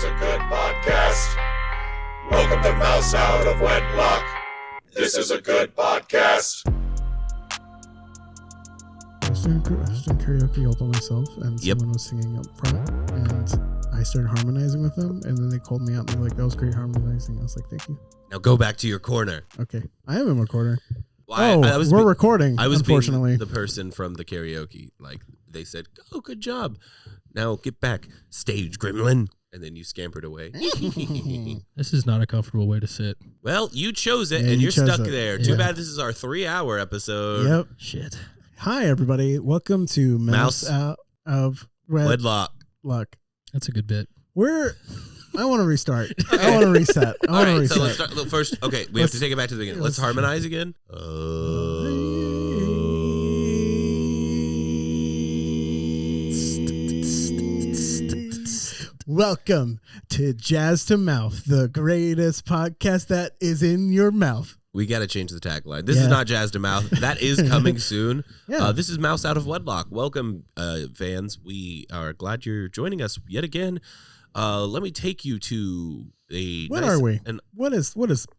is a good podcast. Welcome to Mouse Out of Wedlock. This is a good podcast. I was doing karaoke all by myself, and someone was singing up front, and I started harmonizing with them, and then they called me out, and they were like, that was great harmonizing. I was like, thank you. Now go back to your corner. Okay. I am in my corner. Well, we're recording, I was unfortunately. Being the person from the karaoke. Like, they said, oh, good job. Now get back, stage gremlin. And then you scampered away. This is not a comfortable way to sit. Well, you chose it, Yeah, and you you're chose stuck it. there. Yeah. Too bad this is our 3-hour episode. Yep. Shit. Hi, everybody. Welcome to Mouse Out of Wedlock. Wedlock. That's a good bit. I want to restart. I want to reset. All right, so let's start. First, okay, we have to take it back to the beginning. Let's harmonize again. Welcome to Jazz to Mouth, the greatest podcast that is in your mouth. We got to change the tagline. This is not Jazz to Mouth. That is coming soon. Yeah. This is Mouse Out of Wedlock. Welcome, fans. We are glad you're joining us yet again. Let me take you to a. What nice, are we? And What is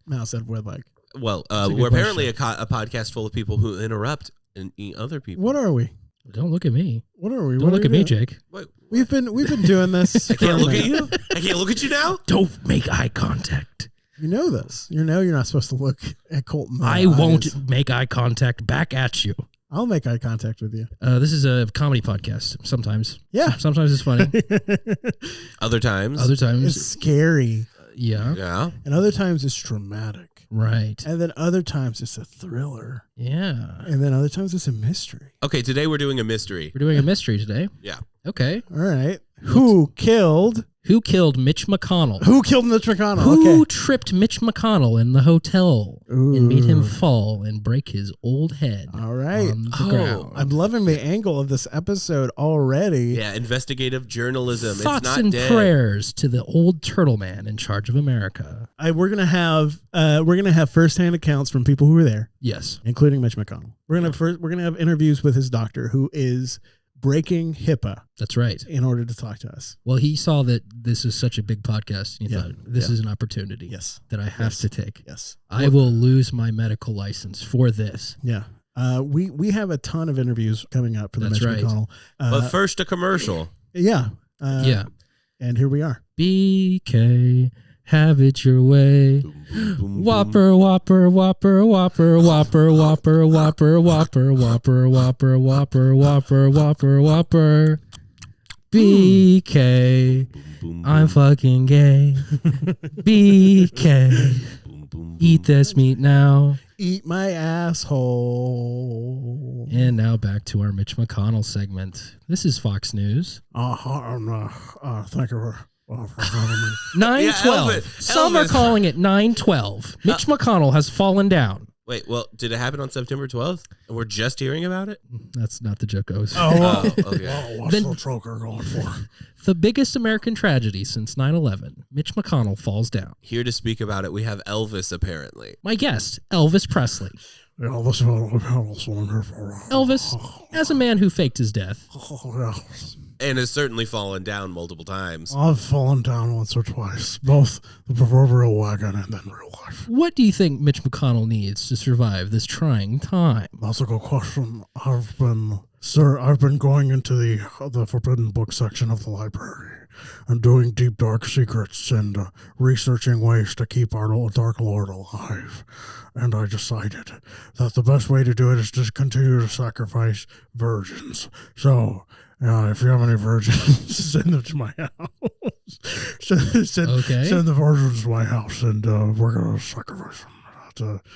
Mouse Out of Wedlock? well, a good we're apparently a podcast full of people who interrupt and eat other people. What are we? Don't look at me. What are we? Don't What look are at we me, doing? Jake. Wait, We've been doing this. I can't look at you. I can't look at you now. Don't make eye contact. You know this. You know you're not supposed to look at Colton. I won't make eye contact back at you. I'll make eye contact with you. This is a comedy podcast. Sometimes. Yeah. Sometimes it's funny. Other times. Other times. It's scary. Yeah. Yeah. And other times it's dramatic. Right. And then other times it's a thriller. Yeah. And then other times it's a mystery. Okay, today we're doing a mystery. We're doing a mystery today. Yeah. Okay. All right. Who killed Mitch McConnell? Who killed Mitch McConnell? Who Okay. tripped Mitch McConnell in the hotel and made him fall and break his old head All right. on the ground? I'm loving the angle of this episode already. Yeah, investigative journalism. Thoughts it's not and dead. prayers to the old turtle man in charge of America. We're gonna have firsthand accounts from people who were there, Yes. including Mitch McConnell. We're gonna have interviews with his doctor, who is breaking HIPAA That's right. in order to talk to us. Well, he saw that this is such a big podcast, and he thought, this is an opportunity Yes. that I have to take. Yes. I will lose my medical license for this. Yeah. We have a ton of interviews coming up for the That's Mitch right. McConnell. But first, a commercial. Yeah. Yeah. And here we are. BK, have it your way. Boom, boom, boom, Whopper, whopper, whopper, whopper, whopper, whopper, whopper, whopper, whopper, whopper, whopper, whopper, whopper, whopper. BK, boom, boom, I'm fucking gay. BK, boom, boom, eat this meat now. Eat my asshole. And now back to our Mitch McConnell segment. This is Fox News. Thank you for having me. 912. Elvis. Some are Elvis. calling it 912. Mitch McConnell has fallen down. Wait, well, did it happen on September 12th? And we're just hearing about it? That's not the joke goes. Oh, okay. What's Then- the choker going for? The biggest American tragedy since 9/11. Mitch McConnell falls down. Here to speak about it, we have Elvis, apparently. My guest, Elvis Presley. Yeah, this is what I'm here for. Elvis, as a man who faked his death, And has certainly fallen down multiple times. I've fallen down once or twice, both the proverbial wagon and then real life. what do you think Mitch McConnell needs to survive this trying time? That's a good question. I've been going into the forbidden book section of the library and doing deep dark secrets and researching ways to keep our Dark Lord alive. And I decided that the best way to do it is to continue to sacrifice virgins. So, if you have any virgins, send them to my house. send the virgins to my house, and we're gonna sacrifice them.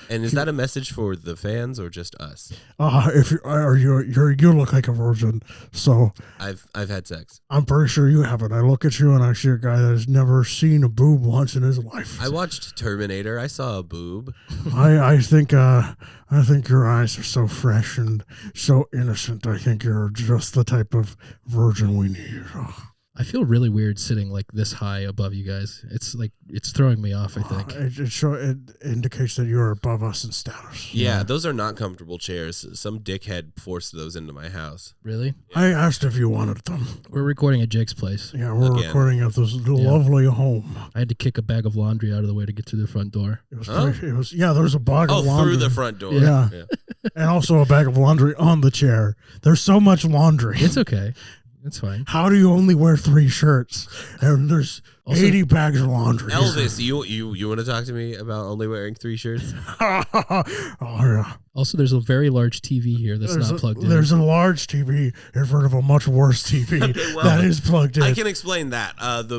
And is that a message for the fans or just us? If you look like a virgin, so I've had sex. I'm pretty sure you haven't. I look at you and I see a guy that has never seen a boob once in his life. I watched Terminator. I saw a boob. I think your eyes are so fresh and so innocent. I think you're just the type of virgin we need. I feel really weird sitting like this high above you guys. It's throwing me off, I think. It indicates that you're above us in status. Yeah, those are not comfortable chairs. Some dickhead forced those into my house. Really? I asked if you wanted them. We're recording at Jake's place. Yeah, we're recording at this lovely home. I had to kick a bag of laundry out of the way to get to the front door. It was there's a bag of laundry. Through the front door. Yeah. And also a bag of laundry on the chair. There's so much laundry. It's okay. It's fine. How do you only wear 3 shirts? And there's also, 80 bags of laundry. Elvis, you want to talk to me about only wearing 3 shirts? Oh, yeah. Also, there's a very large TV here that's not plugged in. There's a large TV in front of a much worse TV that is plugged in. I can explain that.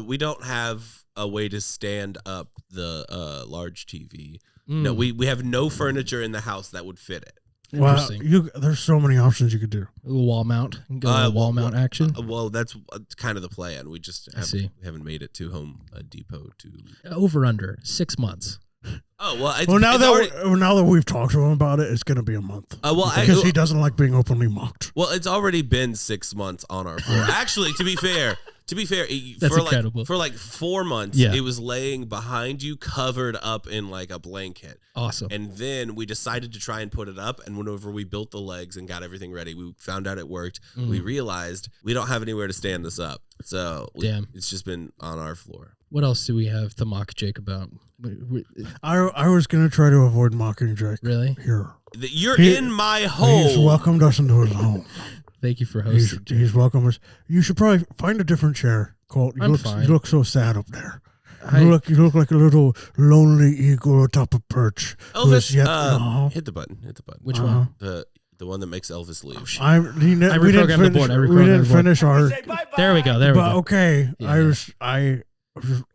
We don't have a way to stand up the large TV. No, we have no furniture in the house that would fit it. Well, there's so many options you could do. A wall mount. Wall mount action. Well, that's kind of the plan. We just haven't made it to Home Depot to over under 6 months. Oh well. Now that we've talked to him about it, it's going to be a month. Because he doesn't like being openly mocked. Well, it's already been 6 months on our floor. Actually, to be fair, that's incredible. For like 4 months, it was laying behind you, covered up in like a blanket. Awesome. And then we decided to try and put it up. And whenever we built the legs and got everything ready, we found out it worked. We realized we don't have anywhere to stand this up. So it's just been on our floor. What else do we have to mock Jake about? I was going to try to avoid mocking Jake. Really? Here. You're in my home. He's welcomed us into his home. Thank you for hosting. He's welcome us. You should probably find a different chair, Colt. You look so sad up there. You look like a little lonely eagle atop a perch. Elvis, hit the button. Which one? The one that makes Elvis leave. We didn't finish our. There we go. Okay, yeah. I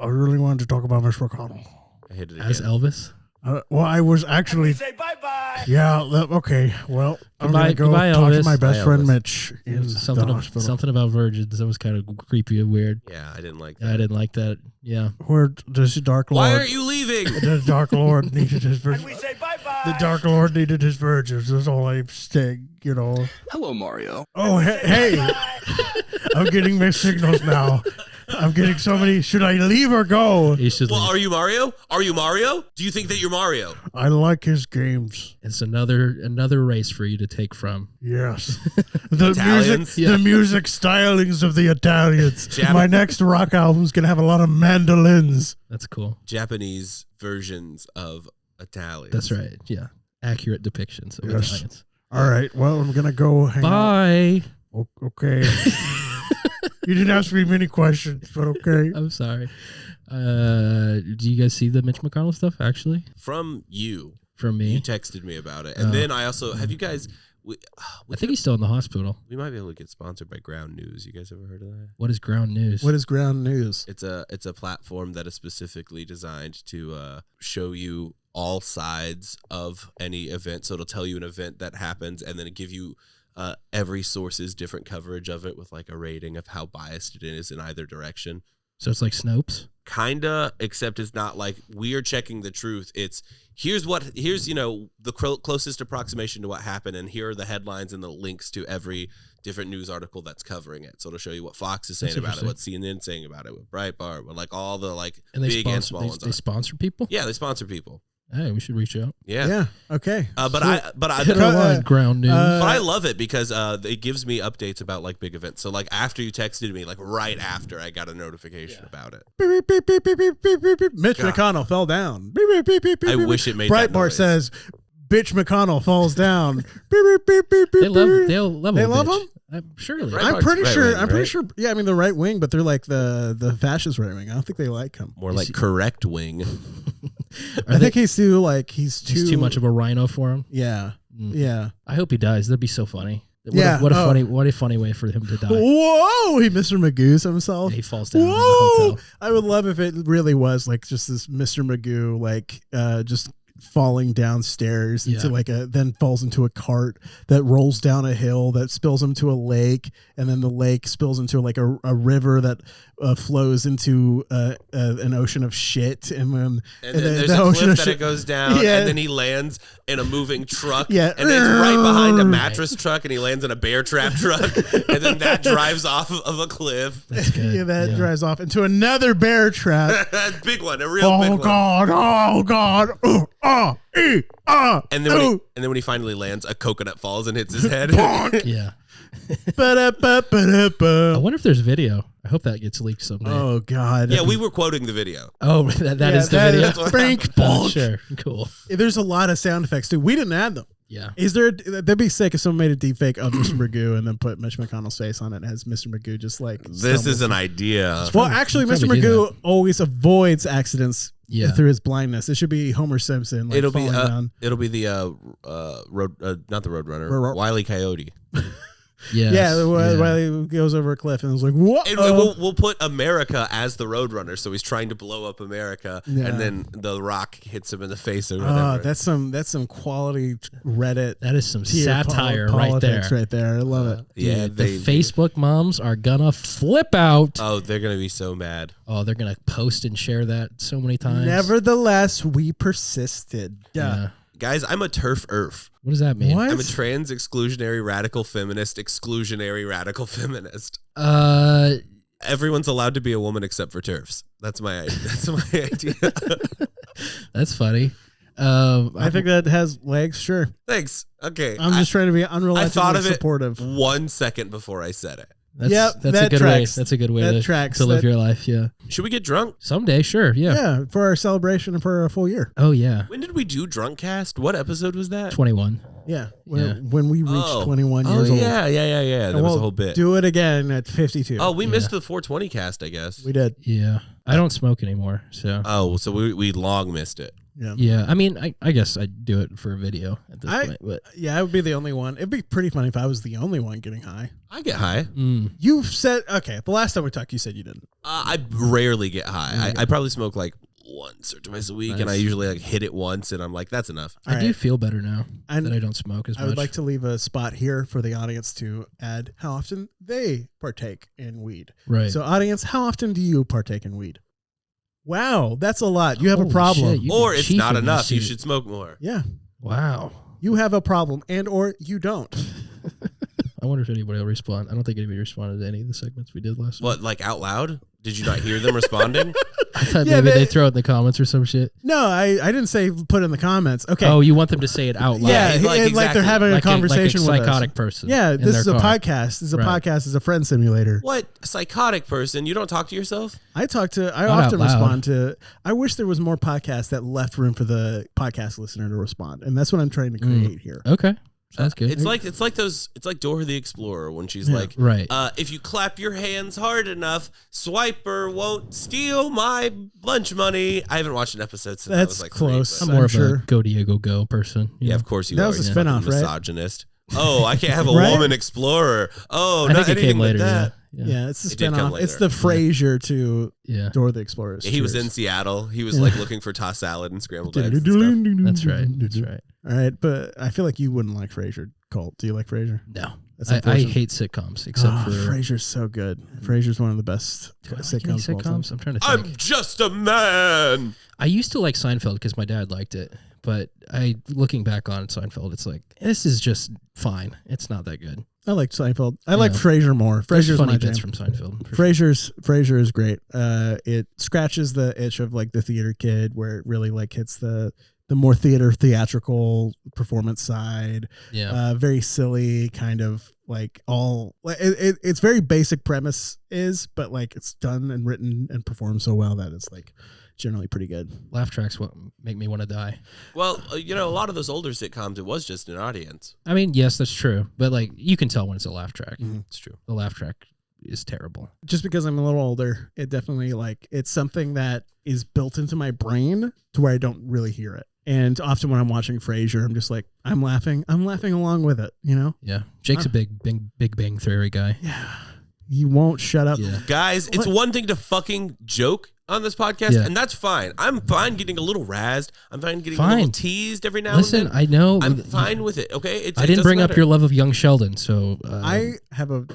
really wanted to talk about Miss McConnell. I hit it as again. Elvis. Well, I was actually. Say bye-bye. Yeah. Okay. Well, I'm goodbye, gonna go talk Elvis. to my best Bye, friend Elvis. Mitch in the hospital. Something about virgins. That was kind of creepy and weird. Yeah, I didn't like that. I didn't like that. Yeah. Where does the Dark Lord? Why aren't you leaving? The Dark Lord needed his And virgins. we say bye-bye. The Dark Lord needed his virgins. That's all I'm saying. Hello, Mario. Oh, hey! I'm getting mixed signals now. I'm getting so many. Should I leave or go? You should Well, leave. are you Mario? Are you Mario? Do you think that you're Mario? I like his games. It's another race for you to take from. Yes. The Italians? music stylings of the Italians. My next rock album's going to have a lot of mandolins. That's cool. Japanese versions of Italian. That's right. Yeah. Accurate depictions of Yes. Italians. All right. Well, I'm going to go hang out. Bye. Okay. You didn't ask me many questions, but okay. I'm sorry. Do you guys see the Mitch McConnell stuff, actually? From you. From me? You texted me about it. And then I also, have you guys, I think he's still in the hospital. we might be able to get sponsored by Ground News. You guys ever heard of that? What is Ground News? What is Ground News? It's a platform that is specifically designed to show you all sides of any event. So it'll tell you an event that happens and then it give you every source's different coverage of it with like a rating of how biased it is in either direction. So it's like Snopes? Kinda, except it's not like we are checking the truth. It's here's the closest approximation to what happened, and here are the headlines and the links to every different news article that's covering it. So it'll show you what Fox is saying about it, what CNN's saying about it, what Breitbart, what like all the like And they big and small sponsor, ones. they sponsor people? Yeah, they sponsor people. Hey, we should reach out. Yeah. Okay. But Hit our line, Ground News. But I love it because it gives me updates about like big events. So like after you texted me, like right after I got a notification about it. Beep, beep, beep, beep, beep, beep, beep, beep. Mitch McConnell fell down. Beep, beep, beep, beep, beep, I beep, wish beep. it made that Breitbart noise. says, "Bitch McConnell falls down." Beep, beep, beep, beep, beep, They love beep. They love bitch. him? Surely. Right. I'm Breitbart's pretty sure. right-wing, I'm pretty right? sure. Yeah, I mean the right wing, but they're like the fascist right wing. I don't think they like him. More like correct wing. I think he's too He's too much of a rhino for him. Yeah, yeah. I hope he dies. That'd be so funny. Yeah. What a funny way for him to die. Whoa! He Mr. Magoo's himself. He falls down in Whoa! the hotel. I would love if it really was like just this Mr. Magoo, like just falling downstairs into then falls into a cart that rolls down a hill that spills into a lake, and then the lake spills into like a river that flows into an ocean of shit, and then there's a cliff that it goes down, and then he lands in a moving truck, and then it's right behind a mattress truck, and he lands in a bear trap truck, and then that drives off of a cliff. That's good. That drives off into another bear trap. Big one, a real big one. Oh God! And then when he finally lands, a coconut falls and hits his head. Yeah. I wonder if there's video. I hope that gets leaked someday. Oh God! Yeah, we were quoting the video. Oh, that is the video. Frank Oh, sure, cool. There's a lot of sound effects too. We didn't add them. Yeah. That'd be sick if someone made a deep fake of Mr. Magoo and then put Mitch McConnell's face on it as Mr. Magoo just like this is an idea. Well, actually, Mr. Magoo always avoids accidents through his blindness. It should be Homer Simpson. Like, it'll be down. It'll be the not the Roadrunner, Wile E. Coyote. While he goes over a cliff and was like, "What?" We'll put America as the Roadrunner, so he's trying to blow up America, and then the rock hits him in the face or whatever. That's some quality Reddit. That is some satire right there. Right there, I love it. Yeah, the Facebook moms are gonna flip out. Oh, they're gonna be so mad. Oh, they're gonna post and share that so many times. Nevertheless, we persisted. Yeah. Guys, I'm a TERF ERF. What does that mean? What? I'm a trans exclusionary radical feminist, exclusionary radical feminist. Everyone's allowed to be a woman except for TERFs. That's my idea. That's funny. I think that has legs. Sure. Thanks. Okay. I'm just trying to be unrelentingly supportive. 1 second before I said it. That's a good way. That's a good way to live your life. Yeah. Should we get drunk someday? Sure. Yeah. Yeah, for our celebration and for a full year. Oh yeah. When did we do Drunk Cast? What episode was that? 21. Yeah. When we reached 21 years old. Yeah. There was a whole bit. Do it again at 52. Oh, we missed the 420 cast, I guess. We did. Yeah. I don't smoke anymore, so. Oh, so we long missed it. Yeah. Yeah. I mean, I guess I'd do it for a video at this point. But yeah, I would be the only one. It'd be pretty funny if I was the only one getting high. I get high. You've said, okay, the last time we talked, you said you didn't. I rarely get high. I probably smoke like once or twice a week, and I usually like hit it once, and I'm like, that's enough. I do feel better now that I don't smoke as much. I would like to leave a spot here for the audience to add how often they partake in weed. Right. So, audience, how often do you partake in weed? Wow, that's a lot. You have a problem. Shit, or it's not enough. You should smoke more. Yeah. Wow. You have a problem, and or you don't. I wonder if anybody will respond. I don't think anybody responded to any of the segments we did last week. What, like out loud? Did you not hear them responding? I thought maybe they throw it in the comments or some shit. No, I didn't say put in the comments. Okay. Oh, you want them to say it out loud? Yeah, like they're having a conversation with a psychotic person. Yeah, this is a podcast. This is a podcast. It's a friend simulator. What? A psychotic person? You don't talk to yourself? I often respond to. I wish there was more podcasts that left room for the podcast listener to respond, and that's what I'm trying to create here. Okay. Sounds good. It's like Dora the Explorer when she's like, right. If you clap your hands hard enough, Swiper won't steal my lunch money. I haven't watched an episode since I was like close. 3, I'm more of a Go Diego Go person. Yeah, of course you are. That was a spinoff, right? Misogynist. Oh, I can't have a woman explorer. Oh, I think it came later. That. Yeah, it's the spinoff. It's the Frasier to Dora the Explorer. Yeah, he was in Seattle. He was like looking for tossed salad and scrambled eggs and stuff. That's right. That's right. All right, but I feel like you wouldn't like Frasier. Colt, do you like Frasier? No. I hate sitcoms except for Frasier's so good. Frasier's one of the best sitcoms. I'm trying to think. I'm just a man. I used to like Seinfeld because my dad liked it, but looking back on Seinfeld, it's like this is just fine. It's not that good. I like Seinfeld. I like Frasier more. Frasier's funny my bits jam. from Seinfeld. Frasier is great. It scratches the itch of like the theater kid, where it really like hits the more theatrical performance side. Yeah. Very silly, kind of like it's very basic premise but like it's done and written and performed so well that it's like generally pretty good. Laugh tracks make me want to die. Well, a lot of those older sitcoms, it was just an audience. I mean, yes, that's true. But like you can tell when it's a laugh track. Mm-hmm. It's true. The laugh track is terrible. Just because I'm a little older, it definitely it's something that is built into my brain to where I don't really hear it. And often when I'm watching Frasier, I'm just like, I'm laughing along with it, you know? Yeah. Jake's a big Bang Theory guy. Yeah. You won't shut up. Yeah. Guys, it's one thing to fucking joke on this podcast, and that's fine. I'm fine getting a little razzed. I'm fine getting a little teased every now and then. I know. I'm fine with it. Okay, I didn't bring up your love of young Sheldon, so I have a.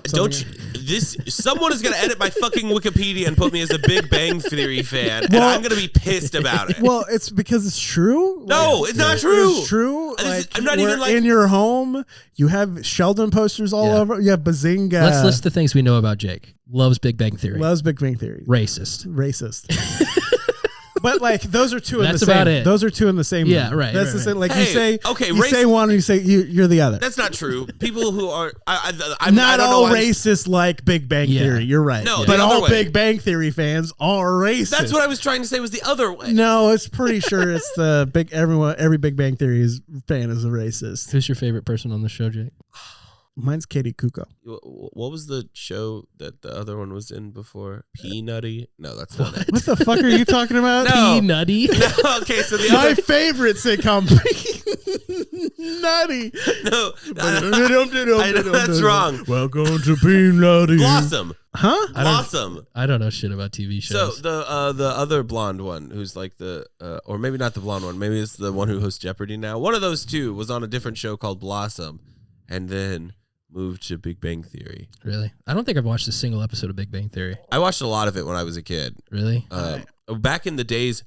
Someone is gonna edit my fucking Wikipedia and put me as a Big Bang Theory fan, and I'm gonna be pissed about it. Well, it's because it's true. No, it's not true. It's true. I'm not even in your home. You have Sheldon posters all over. You have Bazinga. Let's list the things we know about Jake. Loves Big Bang Theory. Loves Big Bang Theory. Racist. But like those are two in the That's same. about it. Those are two in the same. Yeah, room. right. That's right, the same. right. Like Hey, you say. okay, you say one and you say you're the other. That's not true. People who are I'm not all racist like Big Bang Theory. You're right. No, but the all other way. Big Bang Theory fans are racist. That's what I was trying to say was the other way. No, it's pretty sure it's the big. Every Big Bang Theory fan is a racist. Who's your favorite person on the show, Jake? Mine's Katie Kuko. What was the show that the other one was in before? Peanutty? No, that's not it. What the fuck are you talking about? No. Nutty. No, okay, so the My other favorite sitcom. Nutty. no, I know that's wrong. Welcome to Peanutty. Blossom, Huh? Blossom. I don't know shit about TV So shows. the other blonde one, who's like the or maybe not the blonde one, maybe it's the one who hosts Jeopardy now. One of those two was on a different show called Blossom, and then moved to Big Bang Theory. Really? I don't think I've watched a single episode of Big Bang Theory. I watched a lot of it when I was a kid. Really? Back in the days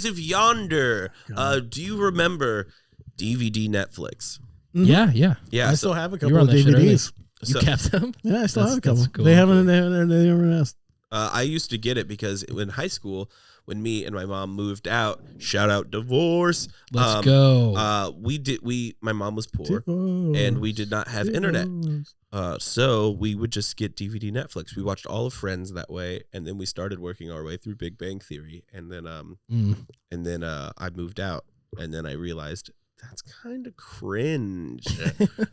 of Yonder. Do you remember DVD Netflix? Yeah. Yeah, I so still have a You were couple on of that shit early. DVDs. You So- kept them? Yeah, I still have a couple. That's cool. They haven't. They never asked. I used to get it because in high school, when me and my mom moved out, shout out divorce. Let's go. My mom was poor and we did not have internet. So we would just get DVD Netflix. We watched all of Friends that way, and then we started working our way through Big Bang Theory, and then I moved out, and then I realized that's kind of cringe,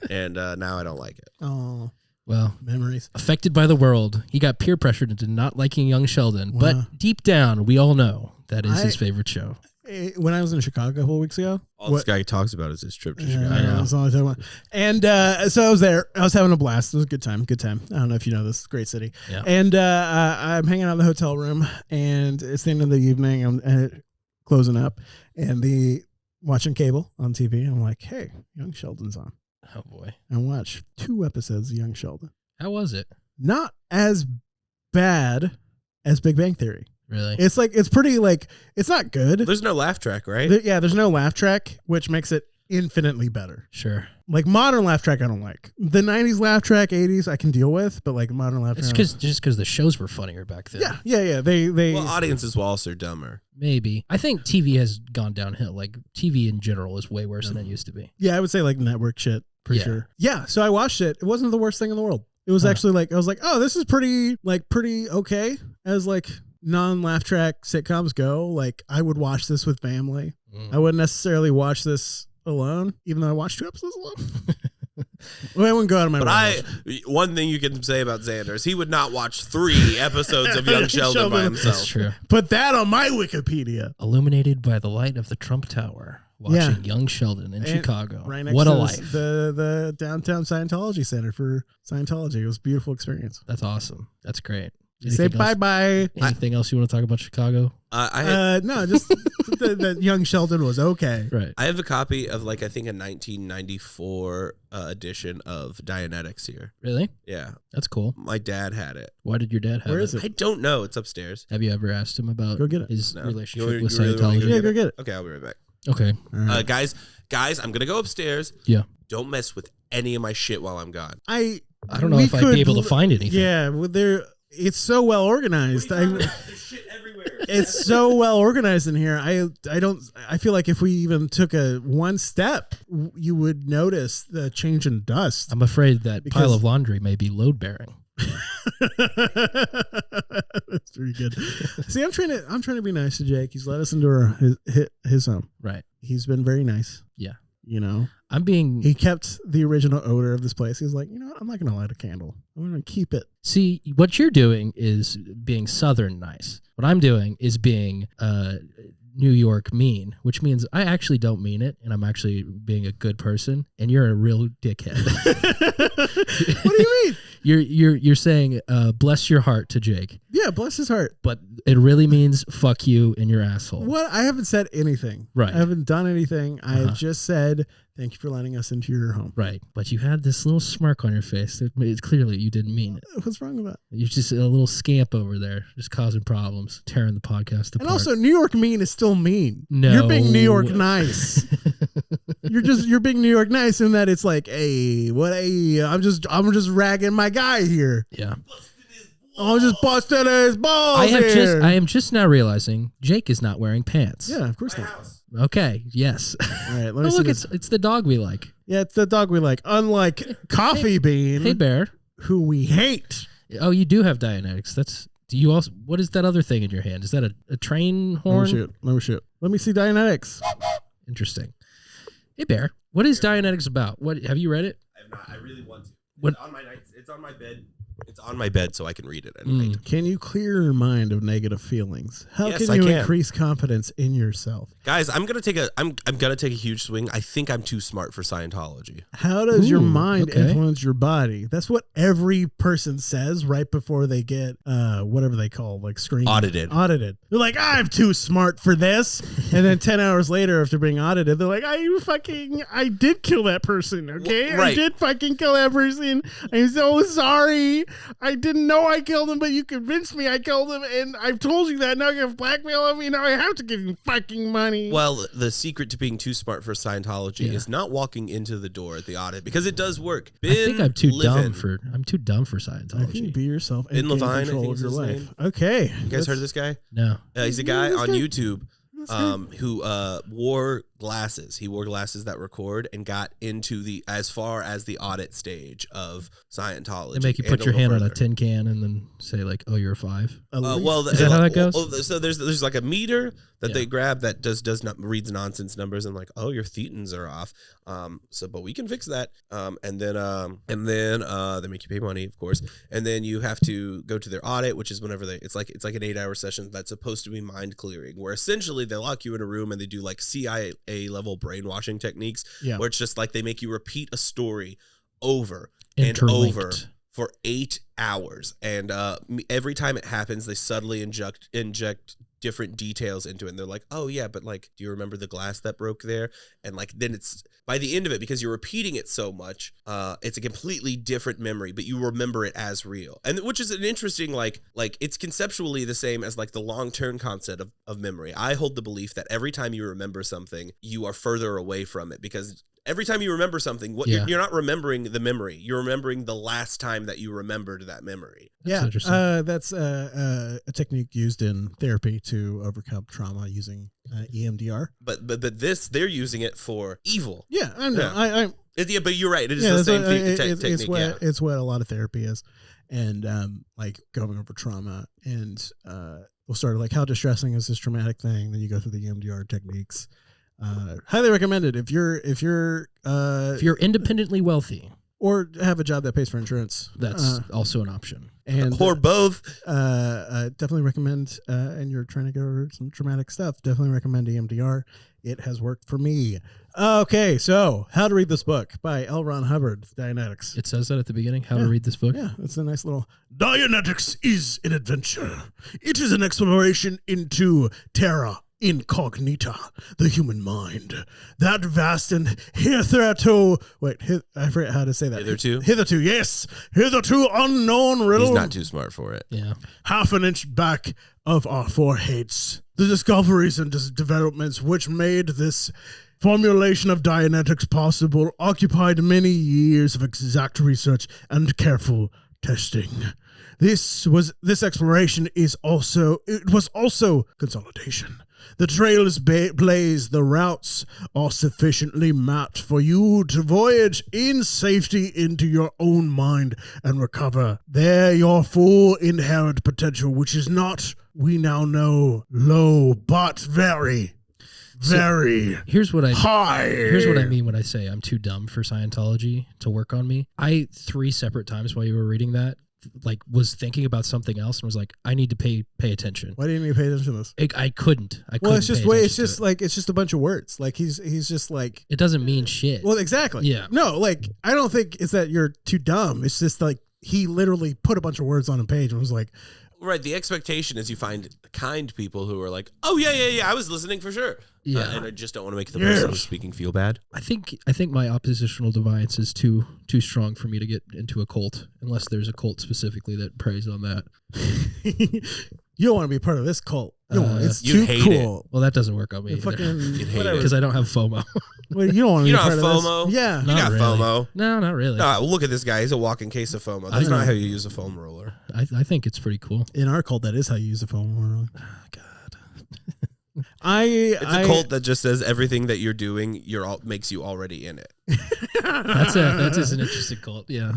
and now I don't like it. Oh, Well, memories. affected by the world, he got peer pressured into not liking Young Sheldon. Wow. But deep down, we all know that is his favorite show. When I was in Chicago a couple weeks ago, All this guy talks about is his trip to Chicago. I know. That's all I talk about. And so I was there. I was having a blast. It was a good time. Good time. I don't know if you know this great city. Yeah. And I'm hanging out in the hotel room, and it's the end of the evening. I'm closing up, and watching cable on TV. I'm like, hey, Young Sheldon's on. Oh, boy. I watched 2 episodes of Young Sheldon. How was it? Not as bad as Big Bang Theory. Really? It's pretty it's not good. There's no laugh track, right? There's no laugh track, which makes it infinitely better. Sure. Like modern laugh track, I don't like. The 90s laugh track, 80s, I can deal with, but like modern laugh It's track. just because the shows were funnier back then. Yeah. They Well, audiences will also dumber. Maybe. I think TV has gone downhill. Like, TV in general is way worse than it used to be. yeah, I would say like network shit for sure. Yeah, so I watched it. It wasn't the worst thing in the world. It was actually like, I was like, oh, this is pretty okay as like non-laugh track sitcoms go. Like, I would watch this with family. I wouldn't necessarily watch this alone, even though I watched 2 episodes alone. Well, I wouldn't go out of my way. One thing you can say about Xander is he would not watch 3 episodes of Young Sheldon by himself. That's true. Put that on my Wikipedia. Illuminated by the light of the Trump Tower, watching Young Sheldon in Chicago. Right next What to a life. The downtown Scientology Center for Scientology. It was a beautiful experience. That's awesome. That's great. Say Anything else? bye-bye. Anything else you want to talk about Chicago? No, just that Young Sheldon was okay. Right. I have a copy of like I think a 1994 edition of Dianetics here. Really? Yeah, That's cool. my dad had it. Why did your dad have Where it? is it? I don't know. It's upstairs. Have you ever asked him about Go get it. his No. relationship You with really wanna Scientology? Yeah, go get it. Okay, I'll be right back. Okay. All right. Guys, I'm gonna go upstairs. Yeah. Don't mess with any of my shit while I'm gone. I don't know we if I'd could be able to l- find anything. Yeah, well, it's so well organized. There's shit everywhere. It's so well organized in here. I feel like if we even took one step, you would notice the change in dust. I'm afraid that Because- pile of laundry may be load bearing. That's pretty good. See, I'm trying to be nice to Jake. He's let us into his home. Right. He's been very nice. Yeah. You know, I'm being. he kept the original odor of this place. He was like, you know what? I'm not going to light a candle. I'm going to keep it. See, what you're doing is being Southern nice. What I'm doing is being New York mean, which means I actually don't mean it, and I'm actually being a good person, and you're a real dickhead. What do you mean? You're saying bless your heart to Jake, Yeah, bless his heart. but it really means fuck you and your asshole. What? I haven't said anything. Right. I haven't done anything. I have just said thank you for letting us into your home. Right, but you had this little smirk on your face. It's clearly you didn't mean it. What's wrong with that? You're just a little scamp over there, just causing problems, tearing the podcast apart. And also, New York mean is still mean. No. You're being New York nice. You're being New York nice in that it's like, hey, I'm just ragging my guy here. Yeah. I'm just busting his balls I am just now realizing Jake is not wearing pants. Yeah, of course not. Okay. Yes. All right, let me Oh, see look, this. it's the dog we like. Yeah, it's the dog we like. Unlike Coffee Bean, Hey, Bear. who we hate. Oh, you do have Dianetics. Do you also? What is that other thing in your hand? Is that a train horn? Let me shoot. Let me see Dianetics. Interesting. Hey, Bear. What is Dianetics about? What have you read it? I have not. I really want to. What- It's on my night. It's on my bed. It's on my bed, so I can read it at night. Can you clear your mind of negative feelings? How Yes, can I you can. increase confidence in yourself? Guys, I'm gonna take a huge swing. I think I'm too smart for Scientology. How does your Ooh, mind okay. influence your body? That's what every person says right before they get whatever they call like screened. Audited. They're like, I'm too smart for this. And then 10 hours later after being audited, they're like, I did kill that person, okay? I Right. did fucking kill that person. I'm so sorry. I didn't know I killed him, but you convinced me I killed him, and I've told you that. Now you have blackmail me. Now I have to give you fucking money. Well, the secret to being too smart for Scientology Yeah. is not walking into the door at the audit because it does work. I think I'm too dumb for I Scientology. think be yourself and Ben gain Levine, I control think of is your his life. name. Okay. You guys heard of this guy? No. He's a guy this on guy? YouTube who wore glasses. He wore glasses that record and got into as far as the audit stage of Scientology. They make you and put your little hand on a further. tin can and then say like, "Oh, you're a 5." Is that how that goes? So there's like a meter that Yeah. they grab that does not reads nonsense numbers and like, oh, your thetans are off. But we can fix that. And then they make you pay money, of course. And then you have to go to their audit, which is whenever it's like an 8-hour session that's supposed to be mind clearing, where essentially they lock you in a room and they do like CIA level brainwashing techniques, Yeah. where it's just like they make you repeat a story over and over Interlinked. for 8 hours, and every time it happens, they subtly inject different details into it. And they're like, "Oh yeah, but like, do you remember the glass that broke there?" And like, then it's by the end of it, because you're repeating it so much, it's a completely different memory, but you remember it as real, and which is an interesting like it's conceptually the same as like the long-term concept of memory. I hold the belief that every time you remember something, you are further away from it, because every time you remember something, you're not remembering the memory. You're remembering the last time that you remembered that memory. That's Yeah, interesting. that's a technique used in therapy to overcome trauma using EMDR. But they're using it for evil. Yeah, I know. Yeah. Yeah, but you're right. It is Yeah, the that's same what- it's technique. what it's what a lot of therapy is, and like going over trauma, and we'll start like how distressing is this traumatic thing. Then you go through the EMDR techniques. Highly recommended if you're If you're independently wealthy, or have a job that pays for insurance. that's also an option. And Or both. definitely recommend, and you're trying to go over some traumatic stuff, definitely recommend EMDR. It has worked for me. Okay, so How to Read This Book by L. Ron Hubbard, Dianetics. It says that at the beginning. How to read this book. Yeah, it's a nice little... Dianetics is an adventure. It is an exploration into terra incognita, the human mind. That vast and hitherto... Wait, I forget how to say that. Hitherto? Hitherto, yes. Hitherto unknown riddle. He's not too smart for it. Yeah. Half an inch back of our foreheads. The discoveries and developments which made this formulation of Dianetics possible occupied many years of exact research and careful testing. This exploration was also consolidation. The trail is blazed, the routes are sufficiently mapped for you to voyage in safety into your own mind and recover there your full inherent potential, which is not, we now know, low, but very Here's what I high. Here's what I mean when I say I'm too dumb for Scientology to work on me. 3 separate times while you were reading that, like was thinking about something else and was like, I need to pay attention. Why didn't you pay attention to this? I couldn't. Well, it's just way. It's just like it's just a bunch of words. Like he's just like. It doesn't mean shit. Well, exactly. Yeah. No, like I don't think it's that you're too dumb. It's just like he literally put a bunch of words on a page and was like, Right. The expectation is you find kind people who are like, oh, yeah. I was listening for sure. Yeah. And I just don't want to make the person who's speaking feel bad. I think my oppositional defiance is too strong for me to get into a cult, unless there's a cult specifically that preys on that. you don't want to be part of this cult. It's you'd too hate cool. Well, that doesn't work on me. You'd hate Because I don't have FOMO. Well, you don't want to You be don't part have of FOMO? this. Yeah. You Not got really. FOMO. No, not really. No, look at this guy. He's a walking case of FOMO. That's not how you use a foam roller. I think it's pretty cool. In our cult, that is how you use a phone. God. It's a cult that just says everything that you're doing makes you already in it. That is an interesting cult. Yeah.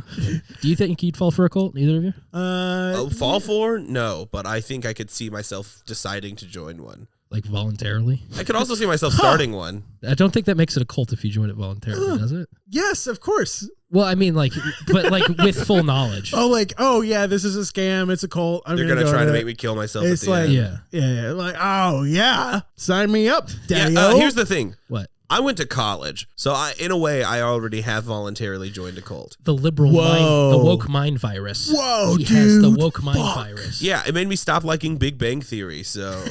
Do you think you'd fall for a cult? Either of you? Fall for? No, but I think I could see myself deciding to join one. Like voluntarily? I could also see myself starting one. I don't think that makes it a cult if you join it voluntarily, does it? Yes, of course. Well, I mean, like, but like with full knowledge. Oh yeah, this is a scam. It's a cult. They're gonna try to make me kill myself. It's at the like, end. yeah, like, oh yeah, sign me up, daddy. Here's the thing. What? I went to college, so in a way, I already have voluntarily joined a cult. The liberal mind, the woke mind virus. Whoa, he has the dude, woke mind fuck. virus. Yeah, it made me stop liking Big Bang Theory, so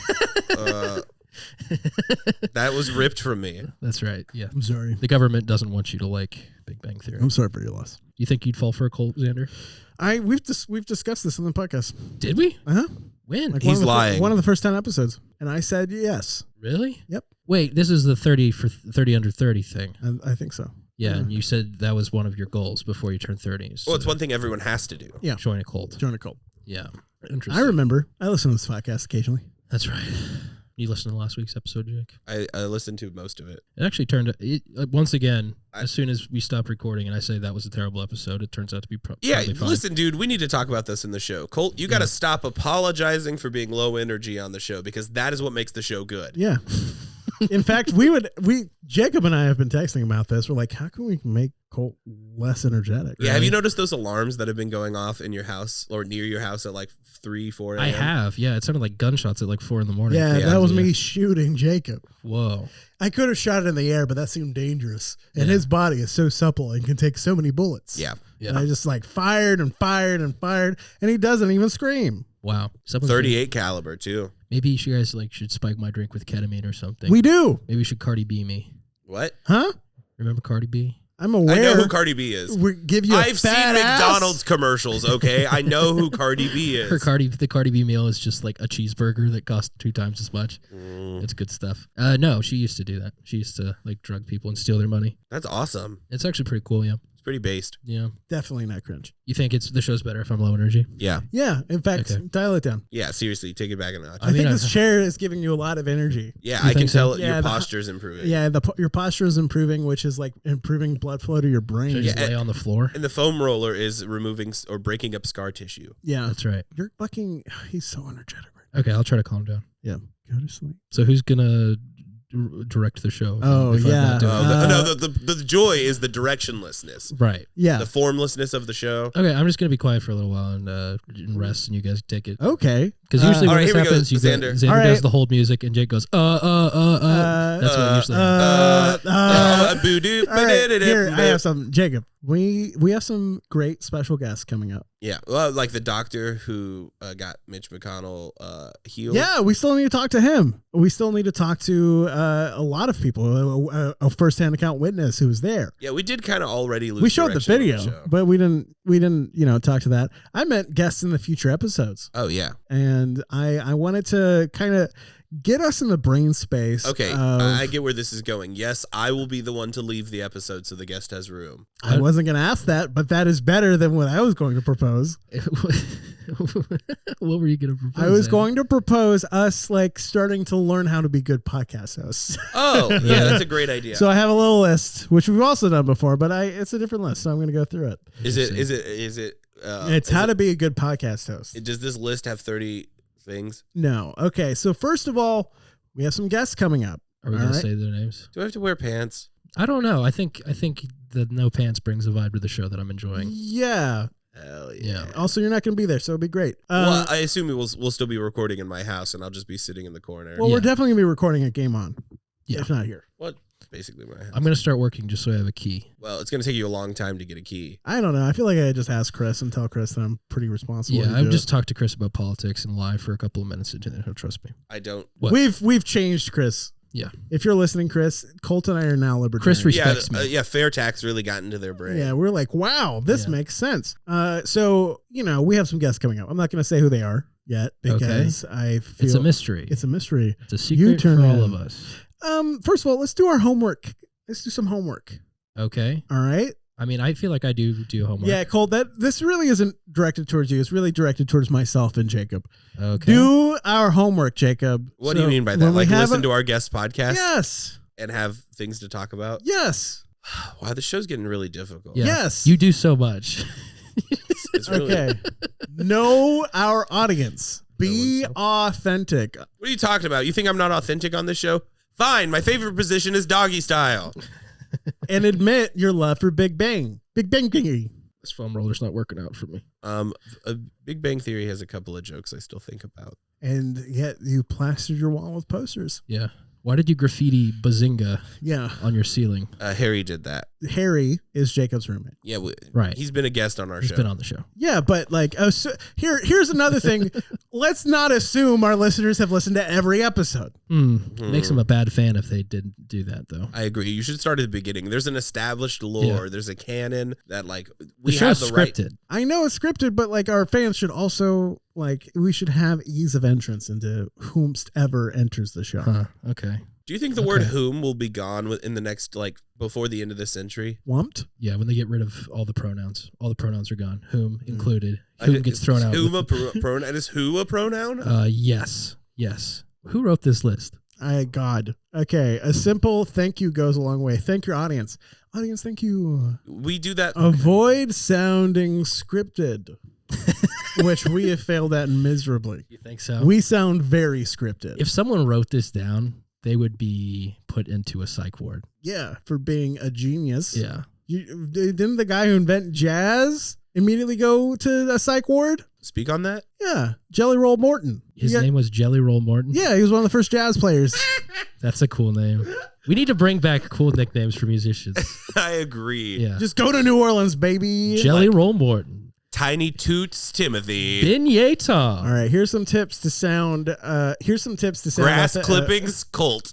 that was ripped from me. That's right. Yeah. I'm sorry. The government doesn't want you to like Big Bang Theory. I'm sorry for your loss. Do you think you'd fall for a cult, Xander? We've discussed this on the podcast. Did we? When? Like He's lying. One of the first 10 episodes, and I said yes. Really? Yep. Wait, this is the 30 for 30 under 30 thing. I think so. Yeah, and you said that was one of your goals before you turned 30. So Well, it's one thing everyone has to do. Yeah. join a cult. Join a cult. Yeah. I Interesting. remember. I listen to this podcast occasionally. That's right. You listened to last week's episode, Jake? I listened to most of it. It actually turned once again, as soon as we stopped recording and I say that was a terrible episode, it turns out to be Yeah, probably fine. listen, dude, we need to talk about this in the show. Colt, you got to stop apologizing for being low energy on the show because that is what makes the show good. Yeah. In fact, Jakeb and I have been texting about this. We're like, how can we make Colt less energetic? Yeah, have you noticed those alarms that have been going off in your house or near your house at like 3, 4 a.m.? I have, yeah. It sounded like gunshots at like 4 a.m. Yeah, Yeah, that was yeah. me shooting Jakeb. Whoa. I could have shot it in the air, but that seemed dangerous. And Yeah. his body is so supple and can take so many bullets. Yeah. Yeah. And I just like fired and fired and fired, and he doesn't even scream. Wow. Someone's 38 caliber, too. Maybe you guys should spike my drink with ketamine or something. We do. Maybe we should Cardi B me. What? Huh? Remember Cardi B? I'm aware. I know who Cardi B is. We give you a I've seen fat ass. McDonald's commercials, okay? I know who Cardi B is. The Cardi B meal is just like a cheeseburger that costs 2 times as much. It's good stuff. No, she used to do that. She used to like drug people and steal their money. That's awesome. It's actually pretty cool, yeah. It's pretty based. Yeah. Definitely not cringe. You think the show's better if I'm low energy? Yeah. Yeah. In fact, Okay. dial it down. Yeah, seriously, take it back a notch. I think mean, this chair is giving you a lot of energy. Yeah, You I can think so? tell Yeah, your the- posture's improving. Yeah, your posture is improving, which is like improving blood flow to your brain. Should I just Yeah, lay on the floor? And the foam roller is removing or breaking up scar tissue. Yeah. That's right. You're fucking, he's so energetic right now. Okay, I'll try to calm down. Yeah. Go to sleep. So who's gonna direct the show? Oh, if I'm yeah. not doing it? The joy is the directionlessness, Right. Yeah. the formlessness of the show. Okay, I'm just gonna be quiet for a little while and rest, and you guys take it. Okay. Because usually all when right, this here we go, happens, Xander. Xander All right. does the hold music, and Jake goes, That's what usually happens. Boo-doo, all right, here, I ba-da-da-da. have some. Jakeb, we have some great special guests coming up. Yeah, well, like the doctor who got Mitch McConnell healed. Yeah, we still need to talk to him. We still need to talk to a lot of people. A first-hand account witness who was there. Yeah, we did kind of already lose. We showed the direction on video, show. but we didn't, talk to that. I meant guests in the future episodes, Oh yeah. and I wanted to kind of get us in the brain space. Okay, of- I get where this is going. Yes, I will be the one to leave the episode so the guest has room. I wasn't going to ask that, but that is better than what I was going to propose. What were you gonna propose? I was Xander? going to propose us like starting to learn how to be good podcast hosts. Oh, yeah, that's a great idea. So I have a little list, which we've also done before, but it's a different list, so I'm going to go through it. Is it? It's how to be a good podcast host. Does this list have 30 things? No. Okay. So first of all, we have some guests coming up. Are we All gonna right. say their names? Do I have to wear pants? I don't know. I think the no pants brings a vibe to the show that I'm enjoying. Yeah. Hell yeah. Also, you're not going to be there, so it'll be great. Well, I assume we'll still be recording in my house, and I'll just be sitting in the corner. Well, we're definitely going to be recording at Game On. Yeah. It's not here. What? Basically my house. I'm going to start working just so I have a key. Well, it's going to take you a long time to get a key. I don't know. I feel like I just ask Chris and tell Chris that I'm pretty responsible. Yeah, I've just talked to Chris about politics and lie for a couple of minutes, and he'll trust me. I don't. What? We've changed, Chris. Yeah. If you're listening, Chris, Colt and I are now libertarians. Chris respects me. Yeah, fair tax really got into their brain. Yeah, we're like, wow, this makes sense. So, we have some guests coming up. I'm not going to say who they are yet because I feel it's a mystery. It's a mystery. It's a secret for all of us. First of all, let's do our homework. Let's do some homework. Okay. All right. I mean, I feel like I do homework. Yeah, Colt, this really isn't directed towards you. It's really directed towards myself and Jakeb. Okay. Do our homework, Jakeb. What do you mean by that? when we Like have listen to our guest podcast Yes. and have things to talk about? Yes. Wow, the show's getting really difficult. Yeah. Yes. You do so much. It's really, Okay. Know our audience. Be authentic. What are you talking about? You think I'm not authentic on this show? Fine. My favorite position is doggy style. And admit your love for Big Bang. Big Bang Thingy. This foam roller's not working out for me. A Big Bang Theory has a couple of jokes I still think about. And yet you plastered your wall with posters. Yeah. Why did you graffiti Bazinga Yeah. on your ceiling? Harry did that. Harry is Jacob's roommate. Yeah, Right. He's been a guest on our He's show. been on the show. Yeah, but like, here's another thing. Let's not assume our listeners have listened to every episode. Makes them a bad fan if they didn't do that, though. I agree. You should start at the beginning. There's an established lore. Yeah. There's a canon that like The we show's have the right. scripted. I know it's scripted, but like our fans should also we should have ease of entrance into whomsoever enters the show. Huh. Okay. Do you think the word "whom" will be gone in the next before the end of this century? Wumped? Yeah, when they get rid of all the pronouns are gone. Whom included. Whom gets thrown out. Whom a pronoun? Is who a pronoun? Yes. Who wrote this list? God. Okay, a simple thank you goes a long way. Thank your audience. Audience, thank you. We do that. Avoid sounding scripted, which we have failed at miserably. You think so? We sound very scripted. If someone wrote this down, they would be put into a psych ward. Yeah, for being a genius. Yeah. Didn't the guy who invented jazz immediately go to a psych ward? Speak on that. Yeah, Jelly Roll Morton. His name was Jelly Roll Morton? Yeah, he was one of the first jazz players. That's a cool name. We need to bring back cool nicknames for musicians. I agree. Yeah. Just go to New Orleans, baby. Jelly Roll Morton. Tiny Toots Timothy. All All right, here's some tips to sound. Grass clippings Colt.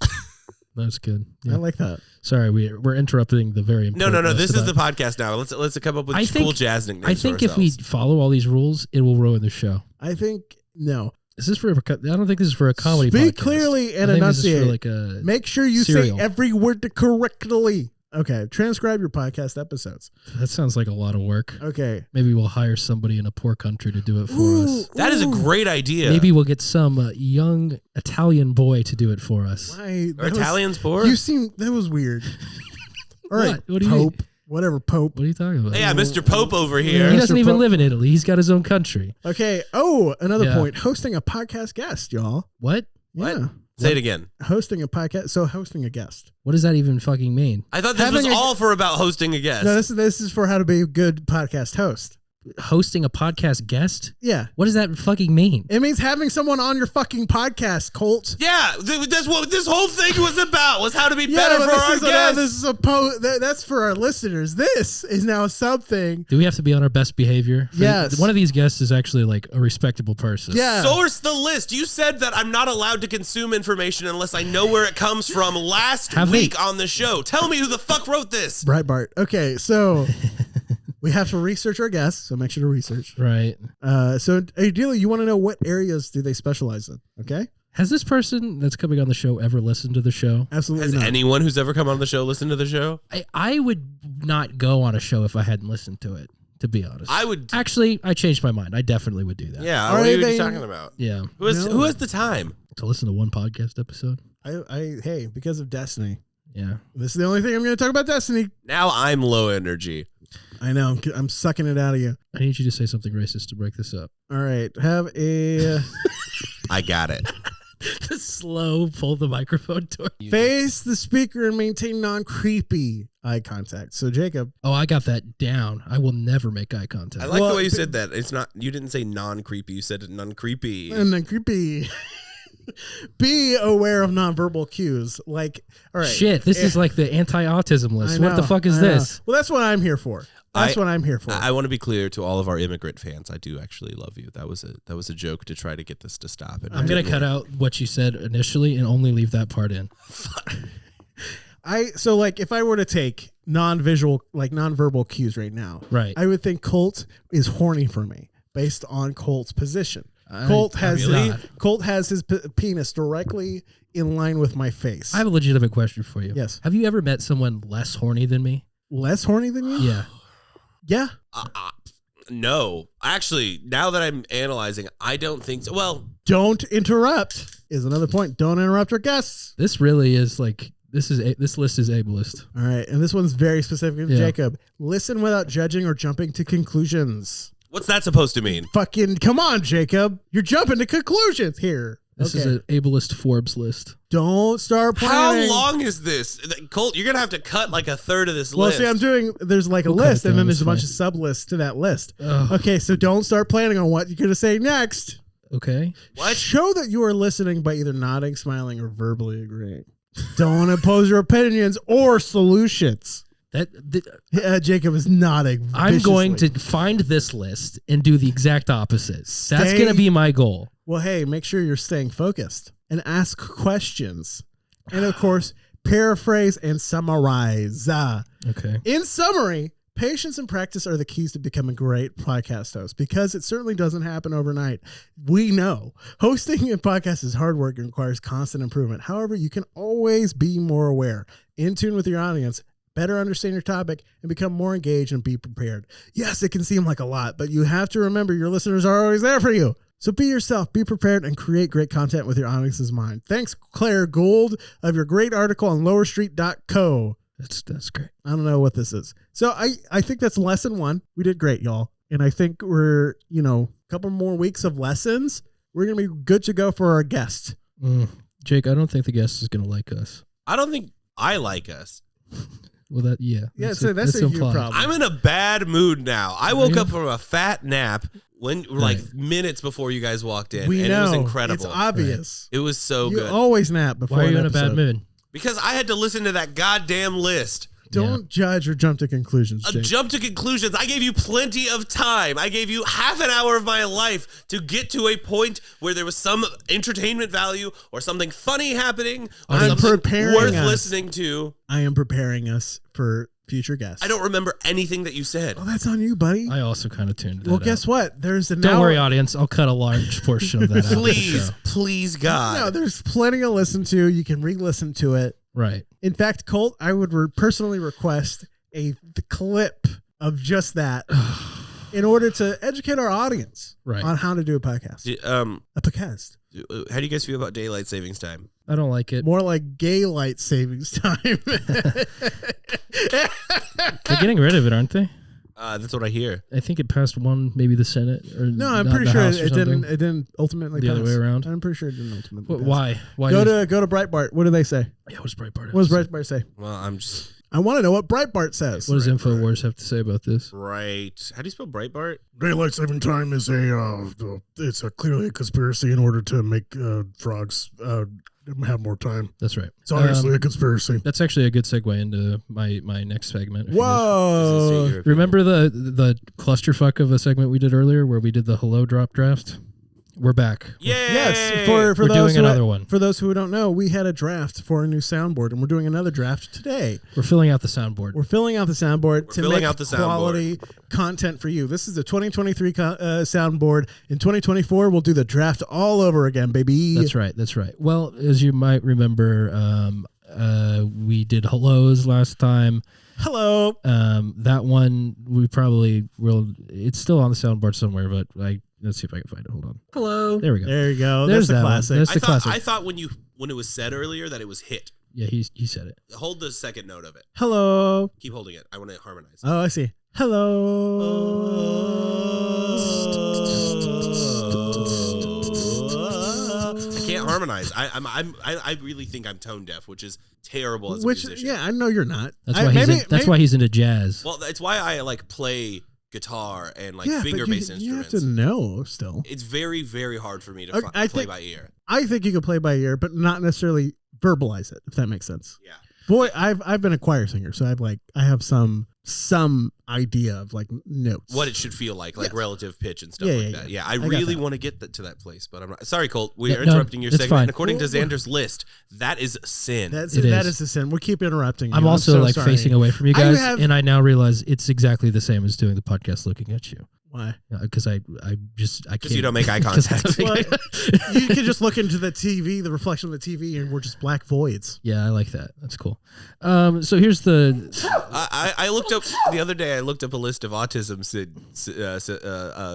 That's good. I like that. Sorry, we're interrupting the very important. No. list This is about- the podcast now. Let's come up with cool jazz nicknames. I think for if we ourselves. follow all these rules, it will ruin the show. I think no. Is this for? I don't think this is for a comedy. Speak podcast. clearly and I think this is enunciate. for like a Make sure you serial. say every word correctly. Okay, transcribe your podcast episodes. That sounds like a lot of work. Okay. Maybe we'll hire somebody in a poor country to do it for us. That is a great idea. Maybe we'll get some young Italian boy to do it for us. Why, Are Italians poor? that was weird. All right, What do you mean? Pope. Whatever, Pope. What are you talking about? Yeah, Mr. Pope over here. He doesn't Mr. even Pope. live in Italy. He's got his own country. Okay. Oh, another Yeah. point. Hosting a podcast guest, y'all. What? Yeah. Say it again. Hosting a podcast. So hosting a guest. What does that even fucking mean? I thought this was Having a- all for about hosting a guest. No, this is for how to be a good podcast host. Hosting a podcast guest? Yeah. What does that fucking mean? It means having someone on your fucking podcast, Colt. Yeah, that's what this whole thing was about. Was how to be better but for our guests. this is that's for our listeners. This is now something. Do we have to be on our best behavior? Yes. One of these guests is actually like a respectable person. Yeah. Source the list. You said that I'm not allowed to consume information unless I know where it comes from last Have week they- on the show. Tell me who the fuck wrote this. Breitbart. Okay, so we have to research our guests, so make sure to research. Right. So ideally, you want to know what areas do they specialize in? Okay, Has this person that's coming on the show ever listened to the show? absolutely Has not. anyone who's ever come on the show listened to the show? I would not go on a show if I hadn't listened to it, to be honest. I would. Actually, I changed my mind. I definitely would do that. Yeah. Are What are you they- talking about? Yeah. Who has the time? To listen to one podcast episode. Hey, because of Destiny. Yeah. This is the only thing I'm going to talk about. Destiny. Now I'm low energy. I know. I'm sucking it out of you. I need you to say something racist to break this up. All right, have a. I got it. The slow pull the microphone toward you. Face the speaker and maintain non-creepy eye contact. So, Jakeb. Oh, I got that down. I will never make eye contact. I like the way you said that. It's not. You didn't say non-creepy. You said non-creepy. And then creepy. Be aware of nonverbal cues. Like, all right. Shit, this is like the anti-autism list. What the fuck is this? Well, that's what I'm here for. That's what I'm here for. I want to be clear to all of our immigrant fans. I do actually love you. That was a joke to try to get this to stop. And I'm gonna cut out what you said initially and only leave that part in. So like if I were to take non-visual, like non-verbal cues right now, Right. I would think Colt is horny for me based on Colt's position. Colt has his penis directly in line with my face. I have a legitimate question for you. Yes. Have you ever met someone less horny than me? Less horny than you? Yeah. Yeah. No, actually, now that I'm analyzing, I don't think so. Well, Don't interrupt is another point. Don't interrupt our guests. This really is like this list is ableist. All right, and this one's very specific to Yeah. Jakeb. Listen without judging or jumping to conclusions. what's that supposed to mean? Fucking come on, Jakeb. You're jumping to conclusions here. This is an ableist Forbes list. Don't start How planning. long is this? Colt, you're going to have to cut like a third of this Well, list. see, there's like a We'll cut list, it and down, then there's it's a bunch fine. of sub-lists to that list. Ugh. Okay, so don't start planning on what you're going to say next. Okay. What? Show that you are listening by either nodding, smiling, or verbally agreeing. Don't impose your opinions or solutions. Jakeb is nodding. I'm going viciously. to find this list and do the exact opposite. That's Stay- going to be my goal. Well, hey, make sure you're staying focused and ask questions. And of course, paraphrase and summarize. Okay. In summary, patience and practice are the keys to becoming a great podcast host because it certainly doesn't happen overnight. We know hosting a podcast is hard work and requires constant improvement. However, you can always be more aware, in tune with your audience, better understand your topic, and become more engaged and be prepared. Yes, it can seem like a lot, but you have to remember your listeners are always there for you. So be yourself, be prepared, and create great content with your audience's mind. Thanks, Claire Gould, of your great article on lowerstreet.co. That's great. I don't know what this is. So I think that's lesson 1. We did great, y'all. And I think we're, a couple more weeks of lessons. We're going to be good to go for our guest. Jake, I don't think the guest is going to like us. I don't think I like us. Well, Yeah, so that's a huge implied. problem. I'm in a bad mood now. I woke up from a fat nap minutes before you guys walked in. We and know. It was incredible. It's obvious. It was so You good. always nap before Why are you an in a bad episode. mood? Because I had to listen to that goddamn list. Don't judge or jump to conclusions, Jake. Jump to conclusions. I gave you plenty of time. I gave you half an hour of my life to get to a point where there was some entertainment value or something funny happening or I'm something preparing worth us. listening to. I am preparing us for future guests. I don't remember anything that you said. Oh, that's on you, buddy. I also kind of tuned that Well, out. guess what? There's an Don't hour. worry, audience. I'll cut a large portion of that out. of the Please, show. please, God. No, there's plenty to listen to. You can re-listen to it. Right. In fact, Colt, I would personally request the clip of just that in order to educate our audience Right. on how to do a podcast. A podcast. How do you guys feel about daylight savings time? I don't like it. More like gay light savings time. They're getting rid of it, aren't they? That's what I hear. I think it passed maybe the Senate or No, I'm not pretty the sure House or it didn't. something. It didn't ultimately The pass. other way around? I'm pretty sure it didn't ultimately. pass. Why? Why? Go to Breitbart. What do they say? Yeah, what's Breitbart? What does Breitbart say? Well, I'm just I want to know what Breitbart says. What does InfoWars have to say about this? right. How do you spell Breitbart? Daylight saving time is it's clearly a conspiracy in order to make frogs have more time. That's right. It's obviously a conspiracy. That's actually a good segue into my next segment. if you Whoa! just- Remember the clusterfuck of a segment we did earlier where we did the hello drop draft? We're back. Yay! Yes, for We're those doing who another one. For those who don't know, we had a draft for a new soundboard, and we're doing another draft today. We're filling out the soundboard. We're filling out the soundboard to filling make out the soundboard. quality content for you. This is the 2023 soundboard. In 2024, we'll do the draft all over again, baby. That's right. That's right. Well, as you might remember, we did hellos last time. Hello. That one we probably will. It's still on the soundboard somewhere, but let's see if I can find it. Hold on. Hello. There we go. There you go. There's That's the that one. classic. That's the classic. I thought when it was said earlier that it was hit. Yeah, he said it. Hold the second note of it. Hello. Keep holding it. I want to harmonize. Oh, I see. Hello. I can't harmonize. signs. I really think I'm tone deaf, which is terrible as a Which, musician. yeah, I know you're not. That's why he's into jazz. Well, that's why I like play guitar and like yeah, finger-based but you have instruments. to know still. It's very, very hard for me to play by ear. I think you can play by ear, but not necessarily verbalize it, if that makes sense. Yeah. Boy, I've been a choir singer, so I have some idea of like notes. What it should feel like Yes. relative pitch and stuff Yeah, like yeah, that. yeah. Yeah, I got really that. want to get to that place, but I'm not. Sorry, Colt. We are No, interrupting your it's segment. fine. And according to Xander's list, that is sin. That It is is. the sin. We keep interrupting you. I'm also so like sorry. facing away from you I guys, have- and I now realize it's exactly the same as doing the podcast looking at you. Why? Because I can't. Because you don't make eye 'cause I contact. don't make Well, you can just look into the TV, the reflection of the TV, and we're just black voids. Yeah, I like that. That's cool. So here's the. I looked up the other day. I looked up a list of autism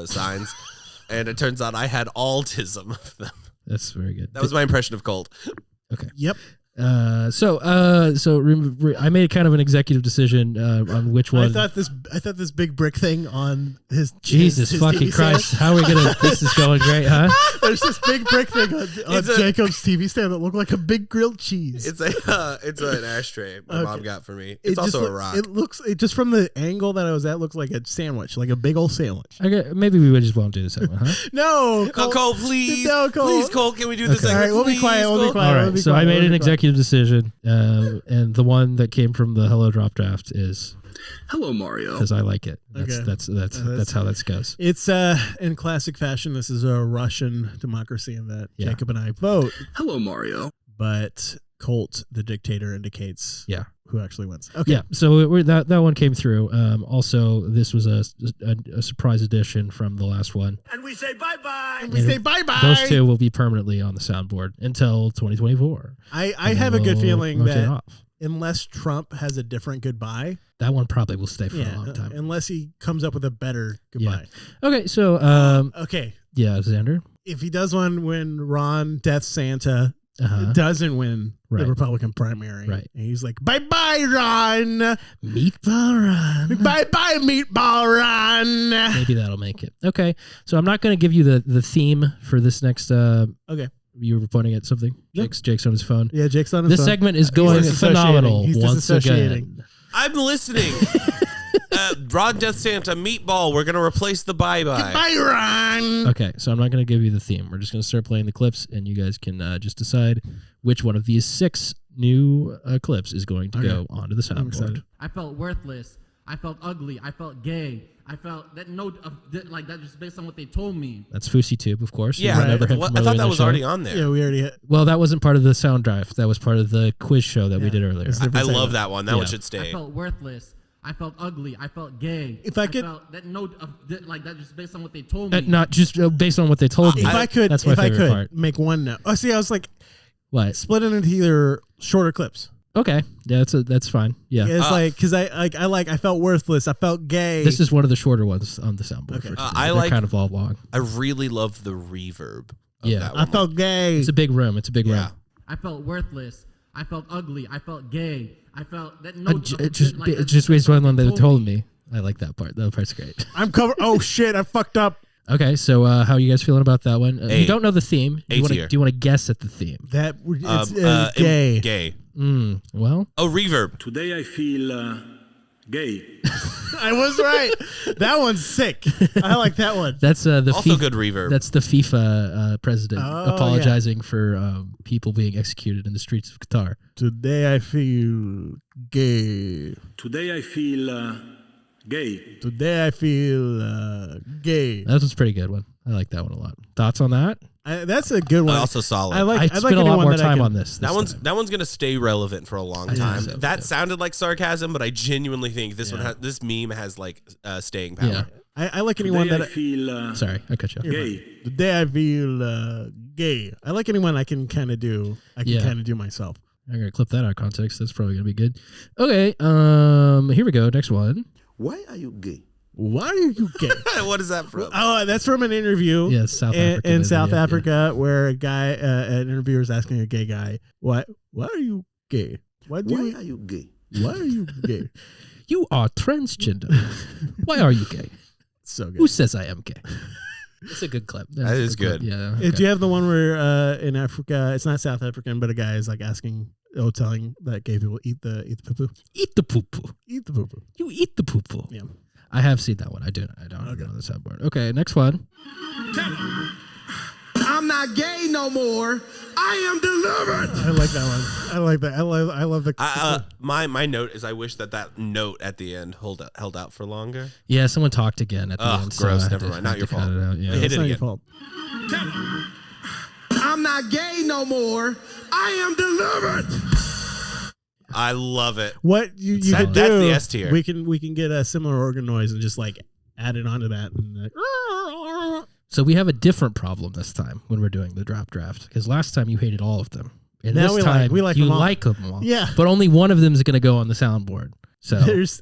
signs, and it turns out I had autism of them. That's very good. That was my impression of Colt. Okay. Yep. So I made kind of an executive decision on which one. I thought this big brick thing on his Jesus his fucking TV Christ! stand. How are we gonna? This is going great, huh? There's this big brick thing on Jakeb's TV stand that looked like a big grilled cheese. It's an ashtray my mom got for me. It's also a rock. It just from the angle that I was at looks like a sandwich, like a big old sandwich. Okay, maybe we just won't do this one, huh? No, Colt, please, No, Colt. please, Colt, can we do this? Okay. All right, we'll be quiet. We'll be quiet. All we'll right. be So quiet, I made we'll an be quiet. executive decision, and the one that came from the Hello Drop draft is Hello, Mario. because I like it. That's Okay. that's how that goes. It's in classic fashion. This is a Russian democracy in that Yeah. Jakeb and I vote, Hello, Mario. but Colt, the dictator, indicates Yeah. who actually wins. Okay. Yeah, so that one came through. Also, this was a surprise edition from the last one. And we say bye-bye. We say bye bye. Those two will be permanently on the soundboard until 2024. I have a good We'll feeling rotate that off. unless Trump has a different goodbye, That one probably will stay for a long time. unless he comes up with a better goodbye. Okay, so Okay. yeah, Xander. If he does one when Ron Death Santa Uh-huh. doesn't win Right. the Republican primary, Right. and he's like, bye bye, Ron. Meatball Run. Bye bye, Meatball Ron. Maybe that'll make it. Okay, so I'm not going to give you the theme for this next. Okay. You were pointing at something. No. Jake's on his phone. Yeah, Jake's on his This phone. segment is He's going disassociating. phenomenal He's once disassociating. again. I'm listening. Ron Death Santa, Meatball. We're gonna replace the bye-bye. Bye, Ron. Okay, so I'm not going to give you the theme. We're just going to start playing the clips, and you guys can just decide which one of these 6 new clips is going to go onto the I'm soundboard. excited. I felt worthless. I felt ugly. I felt gay. I felt that like that just based on what they told me. That's Fousey Tube, of course. You Yeah, remember him well, from I earlier thought in that the was show. already on there. Yeah, we already hit. Well, that wasn't part of the sound drive. That was part of the quiz show that we did earlier. It's I different love segment. that one. That one Yeah. should I stay. felt worthless. I felt ugly. I felt gay. If I could- felt that like that just based on what they told me. Not just based on what they told me. If I could, That's my if I favorite could part. make one note. Oh, see, I was like, What? split it into either shorter clips. Okay, yeah, that's fine. Yeah, It's like because I felt worthless. I felt gay. this is one of the shorter ones on the soundboard. Okay. For today. I They're like- kind of all long. I really love the reverb. Of Yeah. that I one. felt gay. It's a big room. It's a big Yeah. room. I felt worthless. I felt ugly. I felt gay. I felt that It just based on what they told me. I like that part. That part's great. I'm covered. Oh shit! I fucked up. Okay, so how are you guys feeling about that one? A. You don't know the theme. A Do tier. you want to guess at the theme? That it's gay. Gay. Well, Oh, reverb. Today I feel gay. I was right. That one's sick. I like that one. that's the Also FIFA, good reverb. That's the FIFA president Oh, apologizing for people being executed in the streets of Qatar. Today I feel gay. Today I feel gay. Today I feel gay. That was a pretty good one. I like that one a lot. Thoughts on that? That's a good one. Also solid. I like. I I like spent a lot anyone more that I time can- on this. that one's gonna stay relevant for a long time. so, That yeah. sounded like sarcasm, but I genuinely think this one this meme has like staying power. Yeah. I like anyone Today that. I feel Sorry, I cut you off. gay. Today I feel gay. I like anyone I can kind of do. I can Yeah. kind of do myself. I'm gonna clip that out of context. That's probably gonna be good. Okay, here we go. Next one. Why are you gay? Why are you gay? What is that from? Oh, that's from an interview. Yeah, South in, African in South interview, yeah. Africa, where a guy, an interviewer is asking a gay guy, Why are you gay? Why Why are you gay? Why are you gay?" You are transgender. Why are you gay? So good. Who says I am gay? It's a good clip. That is good. Clip. Yeah. Do you have the one where in Africa, it's not South African, but a guy is like telling that gay people eat the poo-poo? Eat the poo-poo. Eat the poo-poo. You eat the poo-poo. Yeah. I have seen that one. I don't know the soundboard. Okay, next one. I'm not gay no more. I am delivered. I like that one. I like that. I love the. My note is I wish that note at the end held out for longer. Yeah, someone talked again at the end. Gross. So Never mind. Not your fault. Yeah. Hit It's it not again. your fault. I'm not gay no more. I am delivered. I love it. What you could do? That's the S tier. We can get a similar organ noise and just like add it onto that. And like, So we have a different problem this time when we're doing the drop draft because last time you hated all of them, and Now this we time like you them all. like them all. Yeah. but only one of them is going to go on the soundboard. So this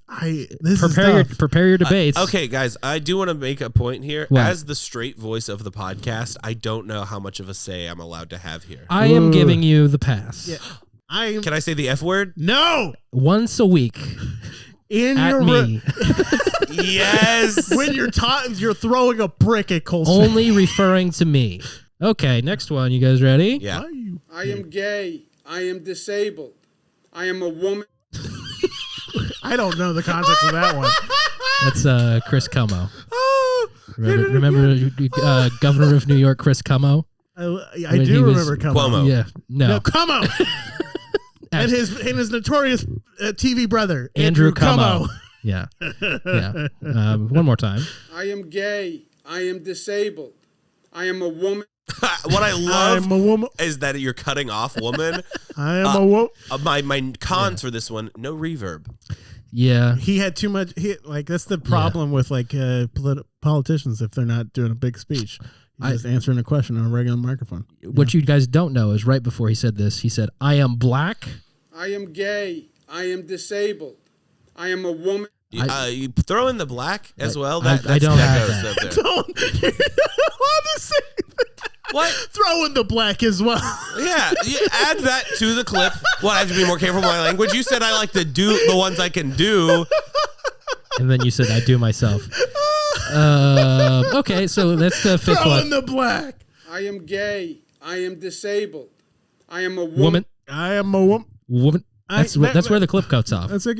prepare your debates. Okay, guys, I do want to make a point here. What? As the straight voice of the podcast, I don't know how much of a say I'm allowed to have here. I am giving you the pass. Yeah. Can I say the F word? No. Once a week In at your me, Yes. when you're throwing a brick at Cole's only referring to me. Okay, next one. You guys ready? Yeah. I am gay. I am disabled. I am a woman. I don't know the context of that one. That's Chris Cuomo. Remember Governor of New York, Chris Cuomo? I When do he was- remember Cuomo. Cuomo. Yeah, no. Cuomo. and his notorious TV brother Andrew Cuomo. Yeah. One more time. I am gay. I am disabled. I am a woman. What I love I'm a woman. is that you're cutting off woman. I am a woman. My cons for this one, no reverb. Yeah. He had too much. That's the problem with like politicians if they're not doing a big speech. He's just answering a question on a regular microphone. What you guys don't know is right before he said this, he said, I am black. I am gay. I am disabled. I am a woman. You throw in the black as well. I don't have goes that. up there. What? Throw in the black as well. Yeah, you add that to the clip. Well, I have to be more careful with my language. You said I like to do the ones I can do. And then you said, I do myself. Okay, so that's the fifth Throw one. in the black. I am gay. I am disabled. I am a woman. Woman. I am a woman. Woman. That's where the clip cuts off. That's a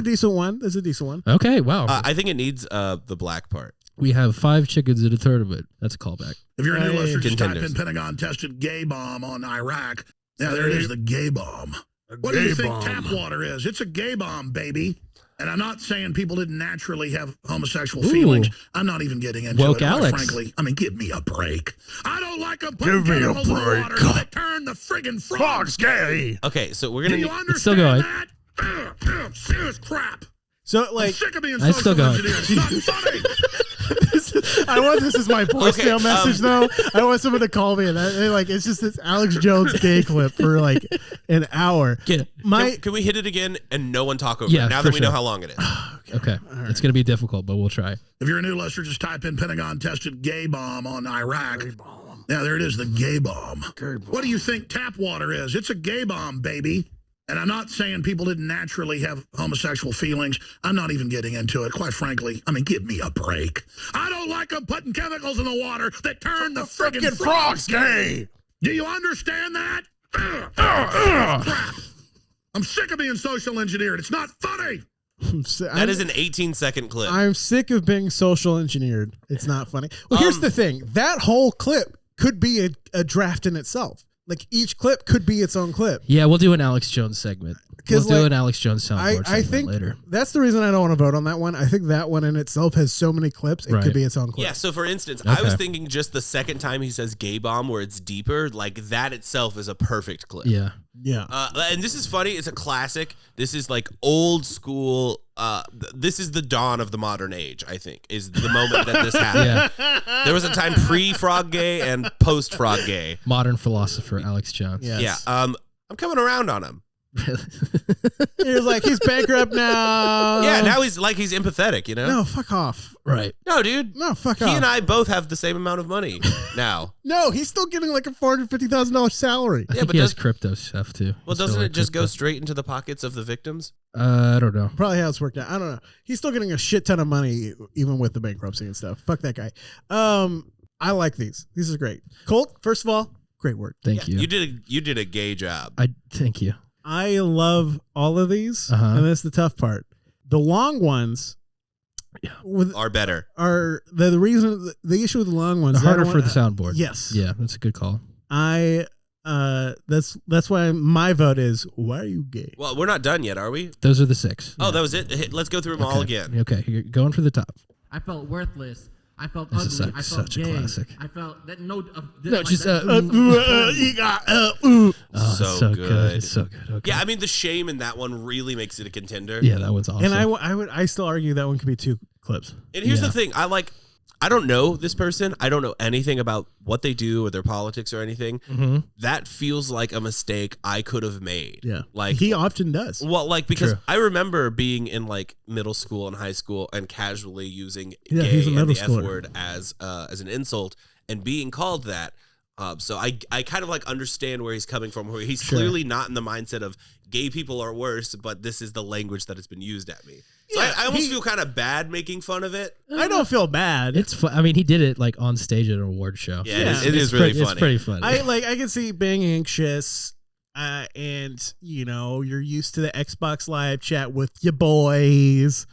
decent one. That's a decent one. Okay, wow. I think it needs the black part. We have 5 chickens in a tournament. That's a callback. If you're a new listener, just type Contenders. in Pentagon tested gay bomb on Iraq. Yeah, there it is, the gay bomb. What do you think tap water is? It's a gay bomb, baby. And I'm not saying people didn't naturally have homosexual feelings. I'm not even getting into Woke it. Quite Alex. frankly, I mean, give me a break. I don't like them putting Give me a chemicals in the break. water that turn the friggin' frogs gay. Okay, so we're Do gonna. you Need, understand still going. that? Serious crap. So I'm like, sick of being It's still social going. engineered. It's not funny. I want this is my voicemail Okay, message though. I want someone to call me and it's just this Alex Jones gay clip for like an hour. can we hit it again and no one talk over Yeah, it now for that we know sure. how long it is? Okay. It's going to be difficult, but we'll try. If you're a new listener, just type in Pentagon tested gay bomb on Iraq. Yeah, there it is, the gay bomb. What do you think tap water is? It's a gay bomb, baby. And I'm not saying people didn't naturally have homosexual feelings. I'm not even getting into it. Quite frankly, I mean, give me a break. I don't like them putting chemicals in the water that turn the friggin' frogs gay. Do you understand that? Crap. I'm sick of being social engineered. It's not funny. That is an 18-second clip. I'm sick of being social engineered. It's not funny. Well, here's the thing. That whole clip could be a draft in itself. Like each clip could be its own clip. Yeah, we'll do an Alex Jones segment. We'll do an Alex Jones soundboard I segment think later. that's the reason I don't want to vote on that one. I think that one in itself has so many clips, it Right. could be its own clip. Yeah, so for instance, I was Okay. thinking just the second time he says gay bomb where it's deeper, like that itself is a perfect clip. Yeah. Yeah. And this is funny. It's a classic. This is like old school. This is the dawn of the modern age, I think, is the moment that this happened. Yeah. There was a time pre-frog gay and post-frog gay. Modern philosopher Alex Jones. Yes. Yeah. I'm coming around on him. He was like, he's bankrupt now. Yeah, now he's empathetic, you know? No, fuck off. Right. No, dude. No, fuck He off. and I both have the same amount of money now. No, he's still getting like a $450,000 salary. I think he has crypto stuff too. Well, Still doesn't like it just go crypto. straight into the pockets of the victims? I don't know. Probably how it's worked out. I don't know. He's still getting a shit ton of money even with the bankruptcy and stuff. Fuck that guy. I like these. These are great. Colt, first of all, great work. Thank you. You did a gay job. Thank you. I love all of these, Uh-huh. and that's the tough part. The long ones Are better. are the reason. The issue with the long ones. The is I harder don't for the want- soundboard. Yes. Yeah, that's a good call. That's why my vote is why are you gay? Well, we're not done yet, are we? Those are the 6. Oh, that was it. Let's go through them all again. Okay, you're going for the top. I felt worthless. I felt This is ugly. I felt such a gay. classic. I felt that No, like just that- Oh, So it's so good. good. It's so good. Okay. Yeah, I mean the shame in that one really makes it a contender. Yeah, that one's awesome. And I still argue that one could be 2 clips. And here's Yeah. the thing: I don't know this person. I don't know anything about what they do or their politics or anything. Mm-hmm. That feels like a mistake I could have made. Yeah, like he often does. Well, like because True. I remember being in like middle school and high school and casually using Yeah, gay he's a and middle the F schooler. word as an insult and being called that. So I kind of like understand where he's coming from. Where he's Sure. clearly not in the mindset of gay people are worse, but this is the language that has been used at me. So Yeah, I almost feel kind of bad making fun of it. I don't feel bad. It's fun. I mean, he did it like on stage at an award show. Yeah, Yeah. it is really It's funny. pretty funny. I can see being anxious, and you're used to the Xbox Live chat with your boys,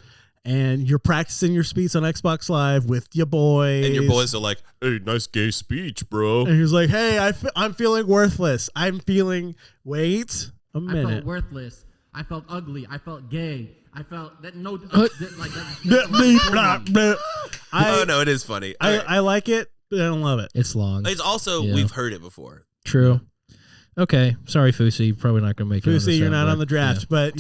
and you're practicing your speech on Xbox Live with your boys, And your boys are like, "Hey, nice gay speech, bro." and he's like, "Hey, I'm feeling worthless. I'm feeling. Wait a I minute. felt worthless. I felt ugly. I felt gay. I felt that no like that. Oh no, it is funny. All right. I like it, but I don't love it. It's long. It's also Yeah. we've heard it before. True. Okay. Sorry, Fusi. You're probably not going to make it. Fusi, you're not on the soundboard. draft, Yeah. but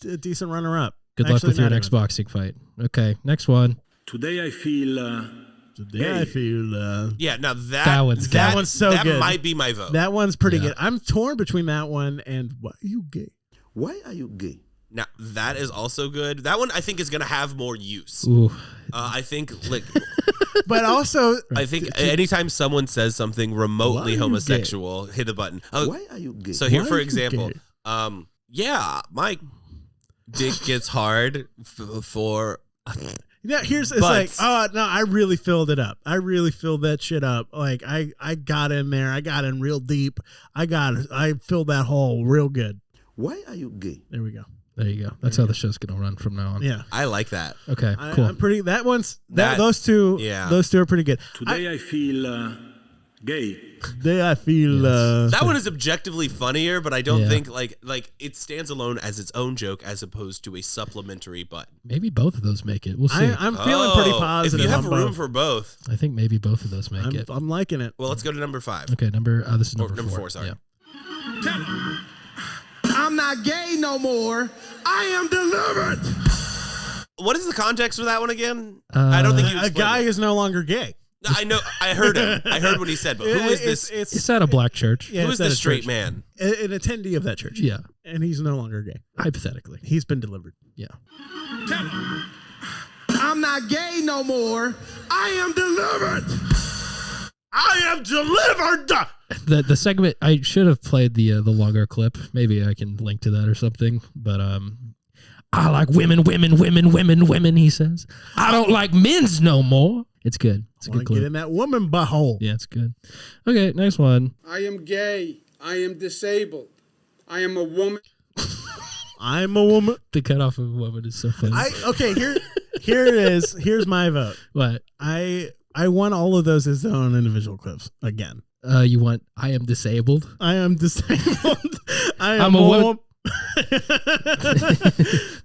Too a decent runner-up. Good luck Actually, with your not next even. boxing fight. Okay. Next one. Today I feel Today I feel Yeah, now That one's That one's so that good. might be my vote. that one's pretty Yeah. good. I'm torn between that one and why are you gay? Why are you gay? Now that is also good. That one I think is gonna have more use. Ooh. I think like But also, I think anytime someone says something Why are remotely you homosexual, hit the button. Oh, Why are you gay? so here Why for are you example, gay? yeah, my dick gets hard for yeah, it's But- like, oh no, I really filled it up. I really filled that shit up. Like I got in there. I got in real deep. I filled that hole real good. Why are you gay? There we go. There you go. That's how the show's going to run from now on. Yeah. I like that. Okay. Cool. I'm pretty. That one's That- those two. yeah. Those two are pretty good. today I feel gay. Today I feel. That one is objectively funnier, but I don't Yeah. think like it stands alone as its own joke as opposed to a supplementary button. Maybe both of those make it. We'll see. I'm feeling pretty Oh, positive. If you have on room both. for both, I think maybe both of those make it. I'm liking it. well, let's go to number 5. Okay. This is Or number number 4. four, sorry. Yeah. I'm not gay no more. I am delivered. What is the context for that one again? I don't think you A explained guy it. is no longer gay. I know. I heard him. I heard what he said. But who is this? It's at a black church. Yeah, Who it's is at this a straight church. man? An attendee of that church. Yeah. And he's no longer gay. Hypothetically. He's been delivered. Yeah. I'm not gay no more. I am delivered. I am delivered. The segment I should have played the longer clip. Maybe I can link to that or something. But I like women. He says I don't like men's no more. It's good. It's a Want good to get clip. in that woman butthole. Yeah, it's good. Okay, next one. I am gay. I am disabled. I am a woman. I'm a woman. The cutoff of a woman is so funny. Here it is. Here's my vote. What? I want all of those as their own individual clips again. You want? I am disabled. I am disabled. I'm a woman.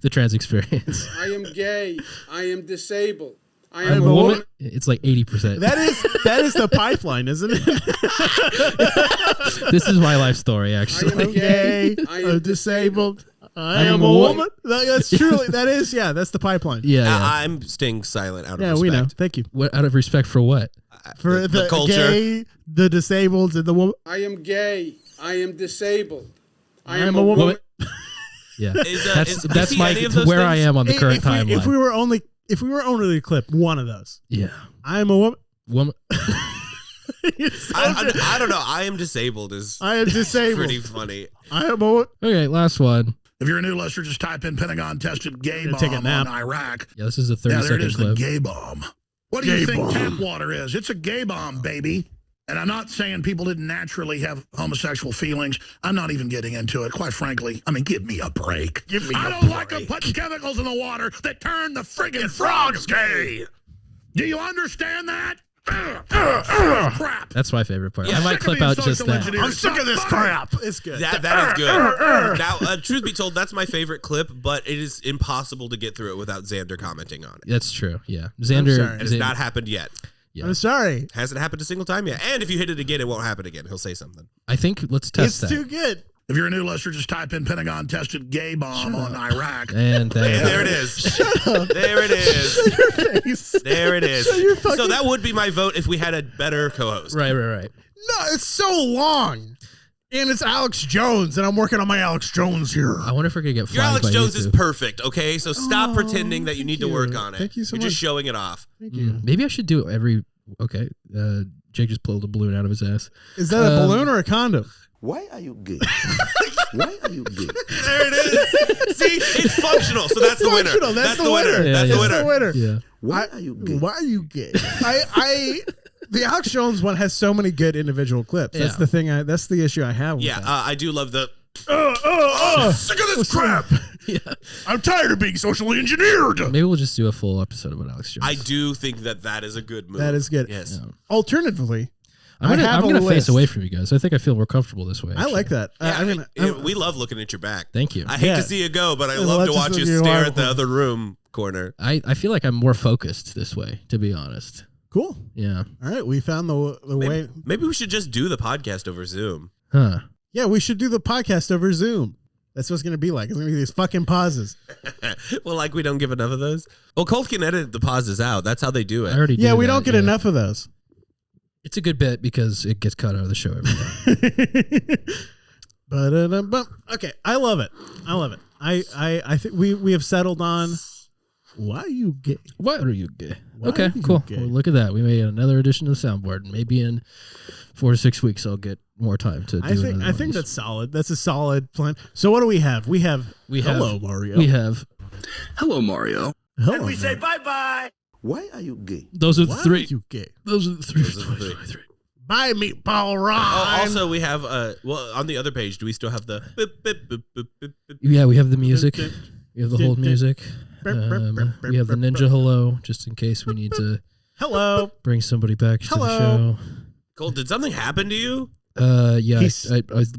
The trans experience. I am gay. I am disabled. I I'm am a a woman. woman. It's like 80%. That is the pipeline, isn't it? This is my life story, I actually. am gay. I am disabled. I I'm am a a woman. woman. That's truly that's the pipeline. Yeah, yeah. I'm staying silent out of Yeah, respect. we know. Thank you What, out of respect for what? for the culture. gay, the disabled, and the woman. I am gay. I am disabled. I I'm am a a woman. woman. Yeah, Is that's he my any of those where I things? am on the current If we timeline. were only to clip one of those, Yeah, I'm a woman. woman. I don't know. I am disabled is I am disabled. pretty funny. I am a woman. Okay, last one. If you're a new listener, just type in Pentagon tested gay Gonna take a bomb nap. on Iraq. Yeah, this is a Yeah, there it 30-second is, the clip. gay bomb. What do you think tap water is? It's a gay bomb, baby. And I'm not saying people didn't naturally have homosexual feelings. I'm not even getting into it, quite frankly. I mean, give me a break. I don't like them putting chemicals in the water that turn the friggin' frogs gay. Do you understand that? Crap. That's my favorite part. Yeah, I might clip out just that. I'm sick of this crap. It's good. That is good. Now, truth be told, that's my favorite clip, but it is impossible to get through it without Xander commenting on it. That's true. Yeah, Xander. sorry. And it's not happened yet. Yeah. I'm sorry. Hasn't happened a single time yet. And if you hit it again, it won't happen again. He'll say something. I think let's test It's that. too good. If you're a new listener, just type in Pentagon tested gay bomb on Iraq. And there it is. There it is. There it is. So that would be my vote if we had a better co-host. Right. No, it's so long. And it's Alex Jones, and I'm working on my Alex Jones here. I wonder if we're gonna get flagged. Your Alex by Jones is YouTube. perfect, okay? So stop pretending that you need to work on it. Thank you so You're much. just showing it off. Thank you. Maybe I should do it every. Okay. Jake just pulled a balloon out of his ass. Is that a balloon or a condom? Why are you gay? Why are you gay? There it is. See, it's functional. So that's the winner. Functional. That's the winner. Yeah, That's yeah. the That's winner. the winner. Yeah. Why are you gay? Why are you gay? The Alex Jones one has so many good individual clips. That's Yeah. the thing. That's the issue I have with Yeah, that. I do love the. Sick of this crap. Yeah. I'm tired of being socially engineered. Maybe we'll just do a full episode about Alex Jones. I do think that is a good move. That is good. Yes. Yeah. Alternatively, I'm I have gonna a face list. away from you guys. I think I feel more comfortable this way. I like that. Yeah, I mean, we love looking at your back. Thank you. I hate Yeah. to see you go, but I Yeah, love let's to watch just you look at stare your at the arm. other room corner. I feel like I'm more focused this way, to be honest. cool. Yeah. All right, we found the way. Maybe we should just do the podcast over Zoom. Huh. Yeah, we should do the podcast over Zoom. That's what it's going to be like. It's going to be these fucking pauses. Well, like we don't give enough of those. Well, Colt can edit the pauses out. That's how they do I it. already. Yeah, do we that, don't get yeah. enough of those. It's a good bit because it gets cut out of the show every time. But okay, I love it. I love it. I think we have settled on why are you gay? Why are you gay? Why Okay, are you cool. gay? Well, look at that. We made another addition to the soundboard. Maybe in 4 to 6 weeks, I'll get more time to do I think another I one think of that's solid. That's a solid plan. So what do we have? We have hello Mario. We have. Hello, Mario. Hello, we say Mario. bye-bye. Why are you gay? Those are the Why three. are you gay? Those are the three. Those are the three. Bye, Meatball Ron. Oh, also, we have well, on the other page, do we still have the? Yeah, we have the music. We have the hold music. We have the ninja hello, just in case we need to hello. bring somebody back to Hello. the show. Colt, did something happen to you? Yeah,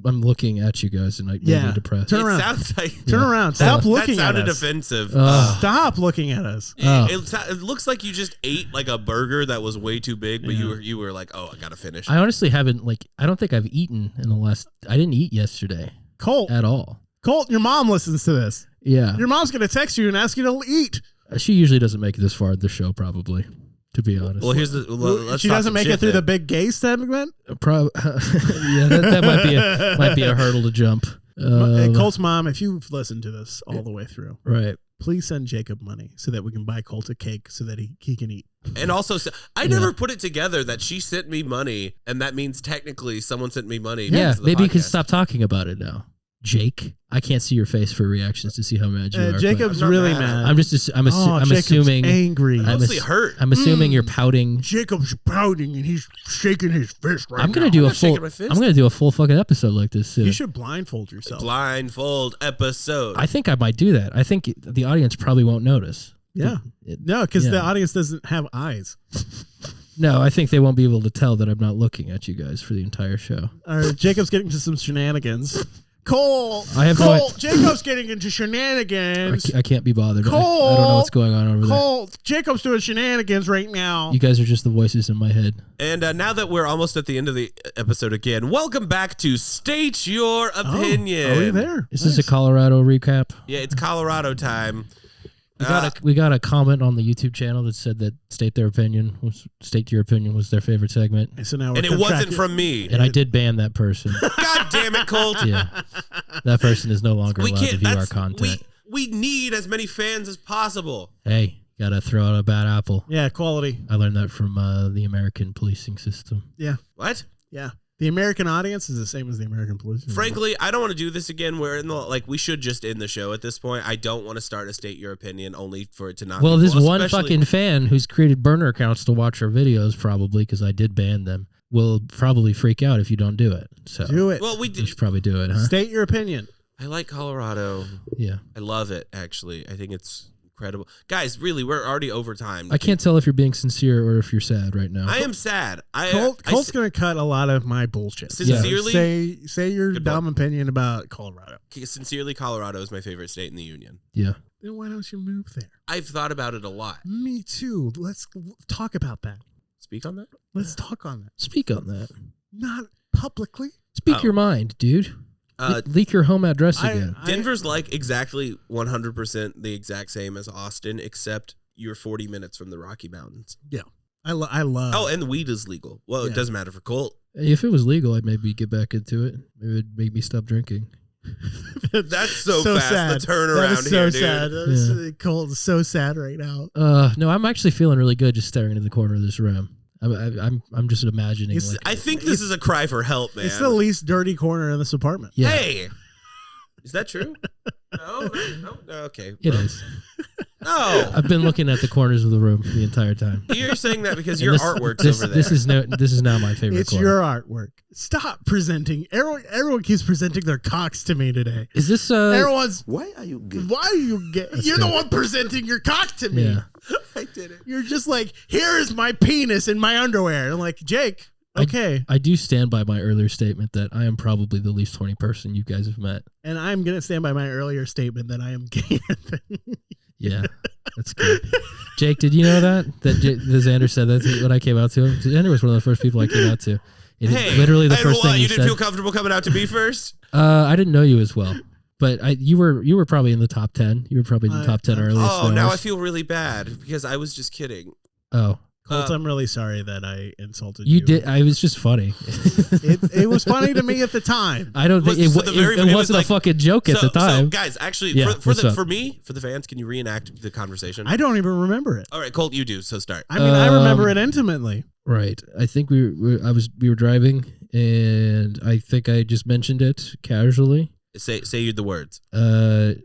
I'm looking at you guys and I Yeah. maybe depressed. Turn around. It sounds like Turn around. Stop looking that at sounded us. offensive. Stop looking at us. Oh. It looks like you just ate like a burger that was way too big, but you were like, oh, I gotta finish. I honestly haven't I don't think I've eaten in the last. I didn't eat yesterday Colt, at all. your mom listens to this. Yeah, Your mom's gonna text you and ask you to eat. she usually doesn't make it this far in the show, probably. To be honest, Well, here's the. Let's She talk doesn't some make shit it through then. the big gay segment. yeah, that might be a hurdle to jump. Colt's mom, if you've listened to this all the way through, Right. please send Jakeb money so that we can buy Colt a cake so that he can eat. And also, I never put it together that she sent me money, and that means technically someone sent me money. Yeah, because of the maybe you can podcast. stop talking about it now. Jake, I can't see your face for reactions to see how mad you are. but Jacob's I'm not really mad. mad. I'm just. I'm Jacob's assuming. angry. Mostly hurt. I'm assuming you're pouting. Jacob's pouting and he's shaking his fist right I'm gonna now. do a not shaking full. my fist. I'm gonna do a full fucking episode like this soon. You should blindfold yourself. Blindfold episode. I think I might do that. I think the audience probably won't notice. Yeah. No, because the Yeah. audience doesn't have eyes. No, I think they won't be able to tell that I'm not looking at you guys for the entire show. All right, Jacob's getting into some shenanigans. Cole, Jacob's getting into shenanigans. I can't be bothered. I Cole, don't know what's going on over Cole, Jacob's doing shenanigans right now. there. You guys are just the voices in my head. And now that we're almost at the end of the episode again, welcome back to State Your Opinion. Are we there? Is this a Colorado recap? Yeah, it's Colorado time. We got a comment on the YouTube channel that said that State Your Opinion was their favorite segment. So now And it wasn't from me. And I did ban that person. God damn it, Colt. Yeah. That person is no longer We allowed to can't. view our That's, content. we need as many fans as possible. Hey, gotta throw out a bad apple. Yeah, quality. I learned that from the American policing system. Yeah. What? Yeah. The American audience is the same as the American police. Frankly, I don't want to do this again. We should just end the show at this point. I don't want to start a state your opinion only for it to not. Well, be this cool, one especially- fucking fan who's created burner accounts to watch our videos, probably because I did ban them, will probably freak out if you don't do it. So do it. Well, we you did. should probably do it, huh? State your opinion. I like Colorado. Yeah. I love it. Actually, I think it's incredible, guys. Really, we're already over time. I can't tell if you're being sincere or if you're sad right now. I am sad. Colt's going to cut a lot of my bullshit. Sincerely, say your dumb opinion about Colorado. Sincerely, Colorado is my favorite state in the union. Yeah. Then why don't you move there? I've thought about it a lot. Me too. Let's talk about that. Speak on that. Let's talk on that. Speak on that. Not publicly. Speak your mind, dude. Leak your home address again. Denver's like exactly 100% the exact same as Austin, except you're 40 minutes from the Rocky Mountains. Yeah. I love. Oh, and the weed is legal. Well, it doesn't matter for Colt. If it was legal, I'd maybe get back into it. Maybe it'd make me stop drinking. That's so fast. sad. The turnaround that is so here, sad. dude. Colt is so sad right now. No, I'm actually feeling really good just staring into the corner of this room. I'm just imagining. I think this is a cry for help, man. It's the least dirty corner in this apartment. Yeah. Hey, is that true? No. Okay. It is. No. I've been looking at the corners of the room the entire time. You're saying that because And your artwork's over there. This is now my favorite. It's corner. your artwork. Stop presenting. Everyone keeps presenting their cocks to me today. Is this everyone's? Why are you gay? Why are you gay? You're the one presenting your cock to me. Yeah. I did it. You're just like, here is my penis in my underwear. I'm like, Jake. Okay. I do stand by my earlier statement that I am probably the least 20 person you guys have met. And I'm gonna stand by my earlier statement that I am gay. Yeah, that's good. Jake, did you know that Xander said that when I came out to him? Xander was one of the first people I came out to. And Hey, literally the first thing he you said. didn't feel comfortable coming out to me first? I didn't know you as well, but you were probably in the top 10. You were probably in the top 10 earliest. Oh, now I knowers. feel really bad because I was just kidding. Oh. Colt, I'm really sorry that I insulted You you. did. I was just funny. It was funny to me at the time. I don't think it wasn't a fucking joke at the time. So guys, actually, Yeah, for the what's up? fans, can you reenact the conversation? I don't even remember it. All right, Colt, you do. So start. I mean, I remember it intimately. Right. I think we were driving, and I think I just mentioned it casually. Say you the words. I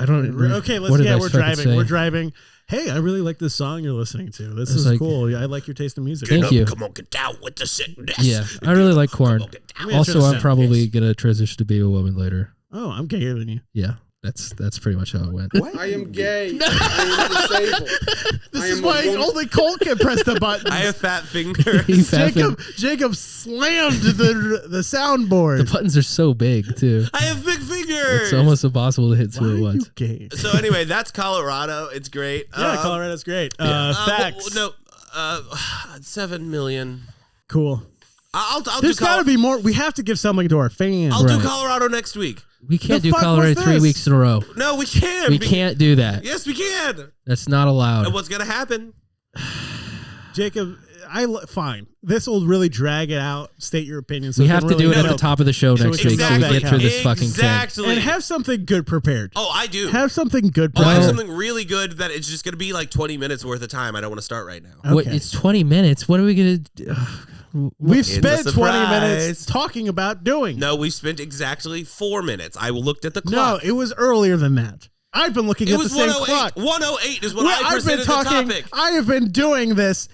don't. Okay, what did I we're fucking driving. say? We're driving. Hey, I really like this song you're listening to. This was is like- cool. Yeah, I like your taste in music. Thank you. Come on, get down with the sickness. Yeah, I really like Korn. me Also, turn the I'm sound, probably gonna transition to be a woman later. Oh, I'm gayer than you. Yeah, that's pretty much how it went. I am gay. I am disabled. This I is am a why woman. only Colt can press the button. I have fat fingers. You fat thing. Jacob slammed the soundboard. The buttons are so big too. I have big fingers. It's almost impossible to hit two Why at are you once. gay? So anyway, that's Colorado. It's great. Yeah, Colorado's great. Facts. 7 million. Cool. I'll There's do got to be more. We have to give something to our fans. I'll do Right. Colorado next week. We can't The do fuck Colorado was 3 this? weeks in a row. No, we can't. We can't do that. Yes, we can. That's not allowed. And what's gonna happen? Jacob, fine. This will really drag it out. State your opinion. So We we have can to do really it at the milk. top of the show So next we week so can we milk get through that this fucking thing. Exactly. And have something good prepared. Oh, I do. Have something good Oh, I have prepared. something really good that it's just gonna be like 20 minutes worth of time. I don't want to start right now. What? Okay. It's 20 minutes. What are we gonna do? We've It's a spent 20 minutes surprise. talking about doing. No, we spent exactly 4 minutes. I looked at the No, clock. it was earlier than that. I've been looking It at the was same 108. clock. 108 is when Well, I I've been presented talking. the topic. I have been doing this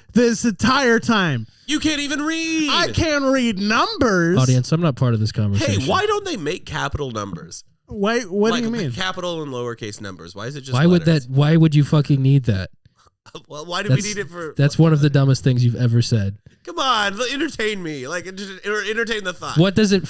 entire time. You can't even read. I can read numbers. Audience, I'm not part of this Hey, conversation. why don't they make capital numbers? Wait, what Like do you mean? capital and lowercase numbers. Why is it just Why would letters? that? Why would you fucking need that? Well, why do we need it for? That's one of the dumbest things you've ever said. Come on, entertain me. Like, entertain the thought. What does it?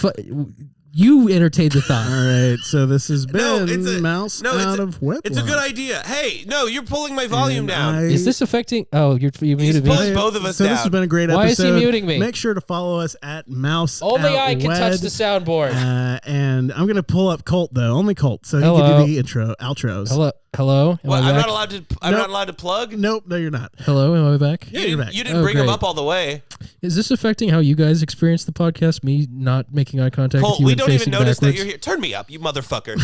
You entertained the thought. All right, so this has No, been it's a Mouse no, out of Wedlock. It's a good idea. Hey, no, you're pulling my volume down. Is this affecting? Oh, you muted me. pulling both of us So down. this has been a great Why is episode. he muting me? Make sure to follow us at Mouse Only Out I can touch Wed. the soundboard. And I'm gonna pull up Colt though, only Colt, so he Hello. can do the outros. Hello. Am What, I I'm back? not allowed to. I'm Nope. not allowed to plug. Nope, no, you're not. Hello. Am I back? You you're didn't, back. you didn't Oh, bring him great. up all the way. Is this affecting how you guys experience the podcast? Me not making eye contact Colt, with you we and don't even facing notice that backwards? you're here. Turn me up, you motherfucker.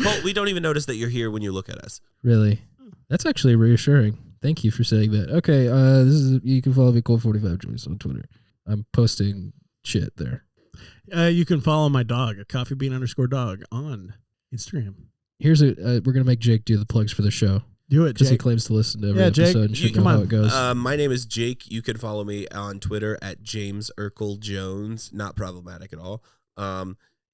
Colt, we don't even notice that you're here when you look at us. Really? That's actually reassuring. Thank you for saying that. Okay, this is you can follow me Colt45 Joyce on Twitter. I'm posting shit there. You can follow my dog, coffeebean_dog, on Instagram. Here's we're gonna make Jake do the plugs for the show. Do it, because he Jake. claims to listen to every Yeah, Jake, episode and should come know how on. it goes. My name is Jake. You can follow me on Twitter at James Urkel Jones. Not problematic at all.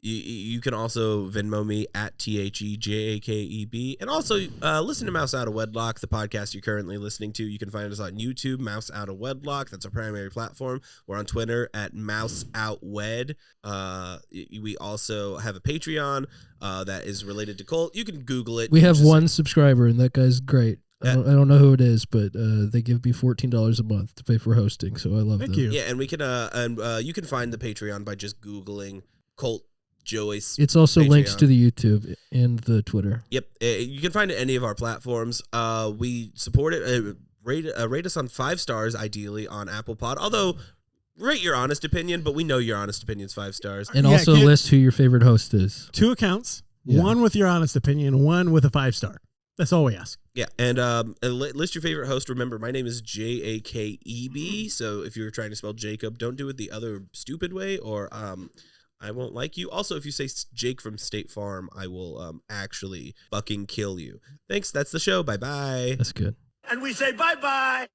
You can also Venmo me at TheJakeb. And also listen to Mouse Out of Wedlock, the podcast you're currently listening to. You can find us on YouTube, Mouse Out of Wedlock. That's our primary platform. We're on Twitter at Mouse Out Wed. We also have a Patreon that is related to Colt. You can Google it. We have one subscriber, and that guy's great. I don't know who it is, but they give me $14 a month to pay for hosting, so I love them. Thank you. Yeah, and we can you can find the Patreon by just Googling Colt Joyce. It's also Patreon. links to the YouTube and the Twitter. Yep, you can find it any of our platforms. We support it. Rate us on 5 stars, ideally on Apple Pod. Although, rate your honest opinion, but we know your honest opinion's 5 stars. And also list who your favorite host is. 2 accounts. Yeah. One with your honest opinion, one with a 5-star. That's all we ask. Yeah, and list your favorite host. Remember, my name is Jakeb. So if you're trying to spell Jacob, don't do it the other stupid way, or I won't like you. Also, if you say Jake from State Farm, I will actually fucking kill you. Thanks. That's the show. Bye-bye. That's good. And we say bye-bye.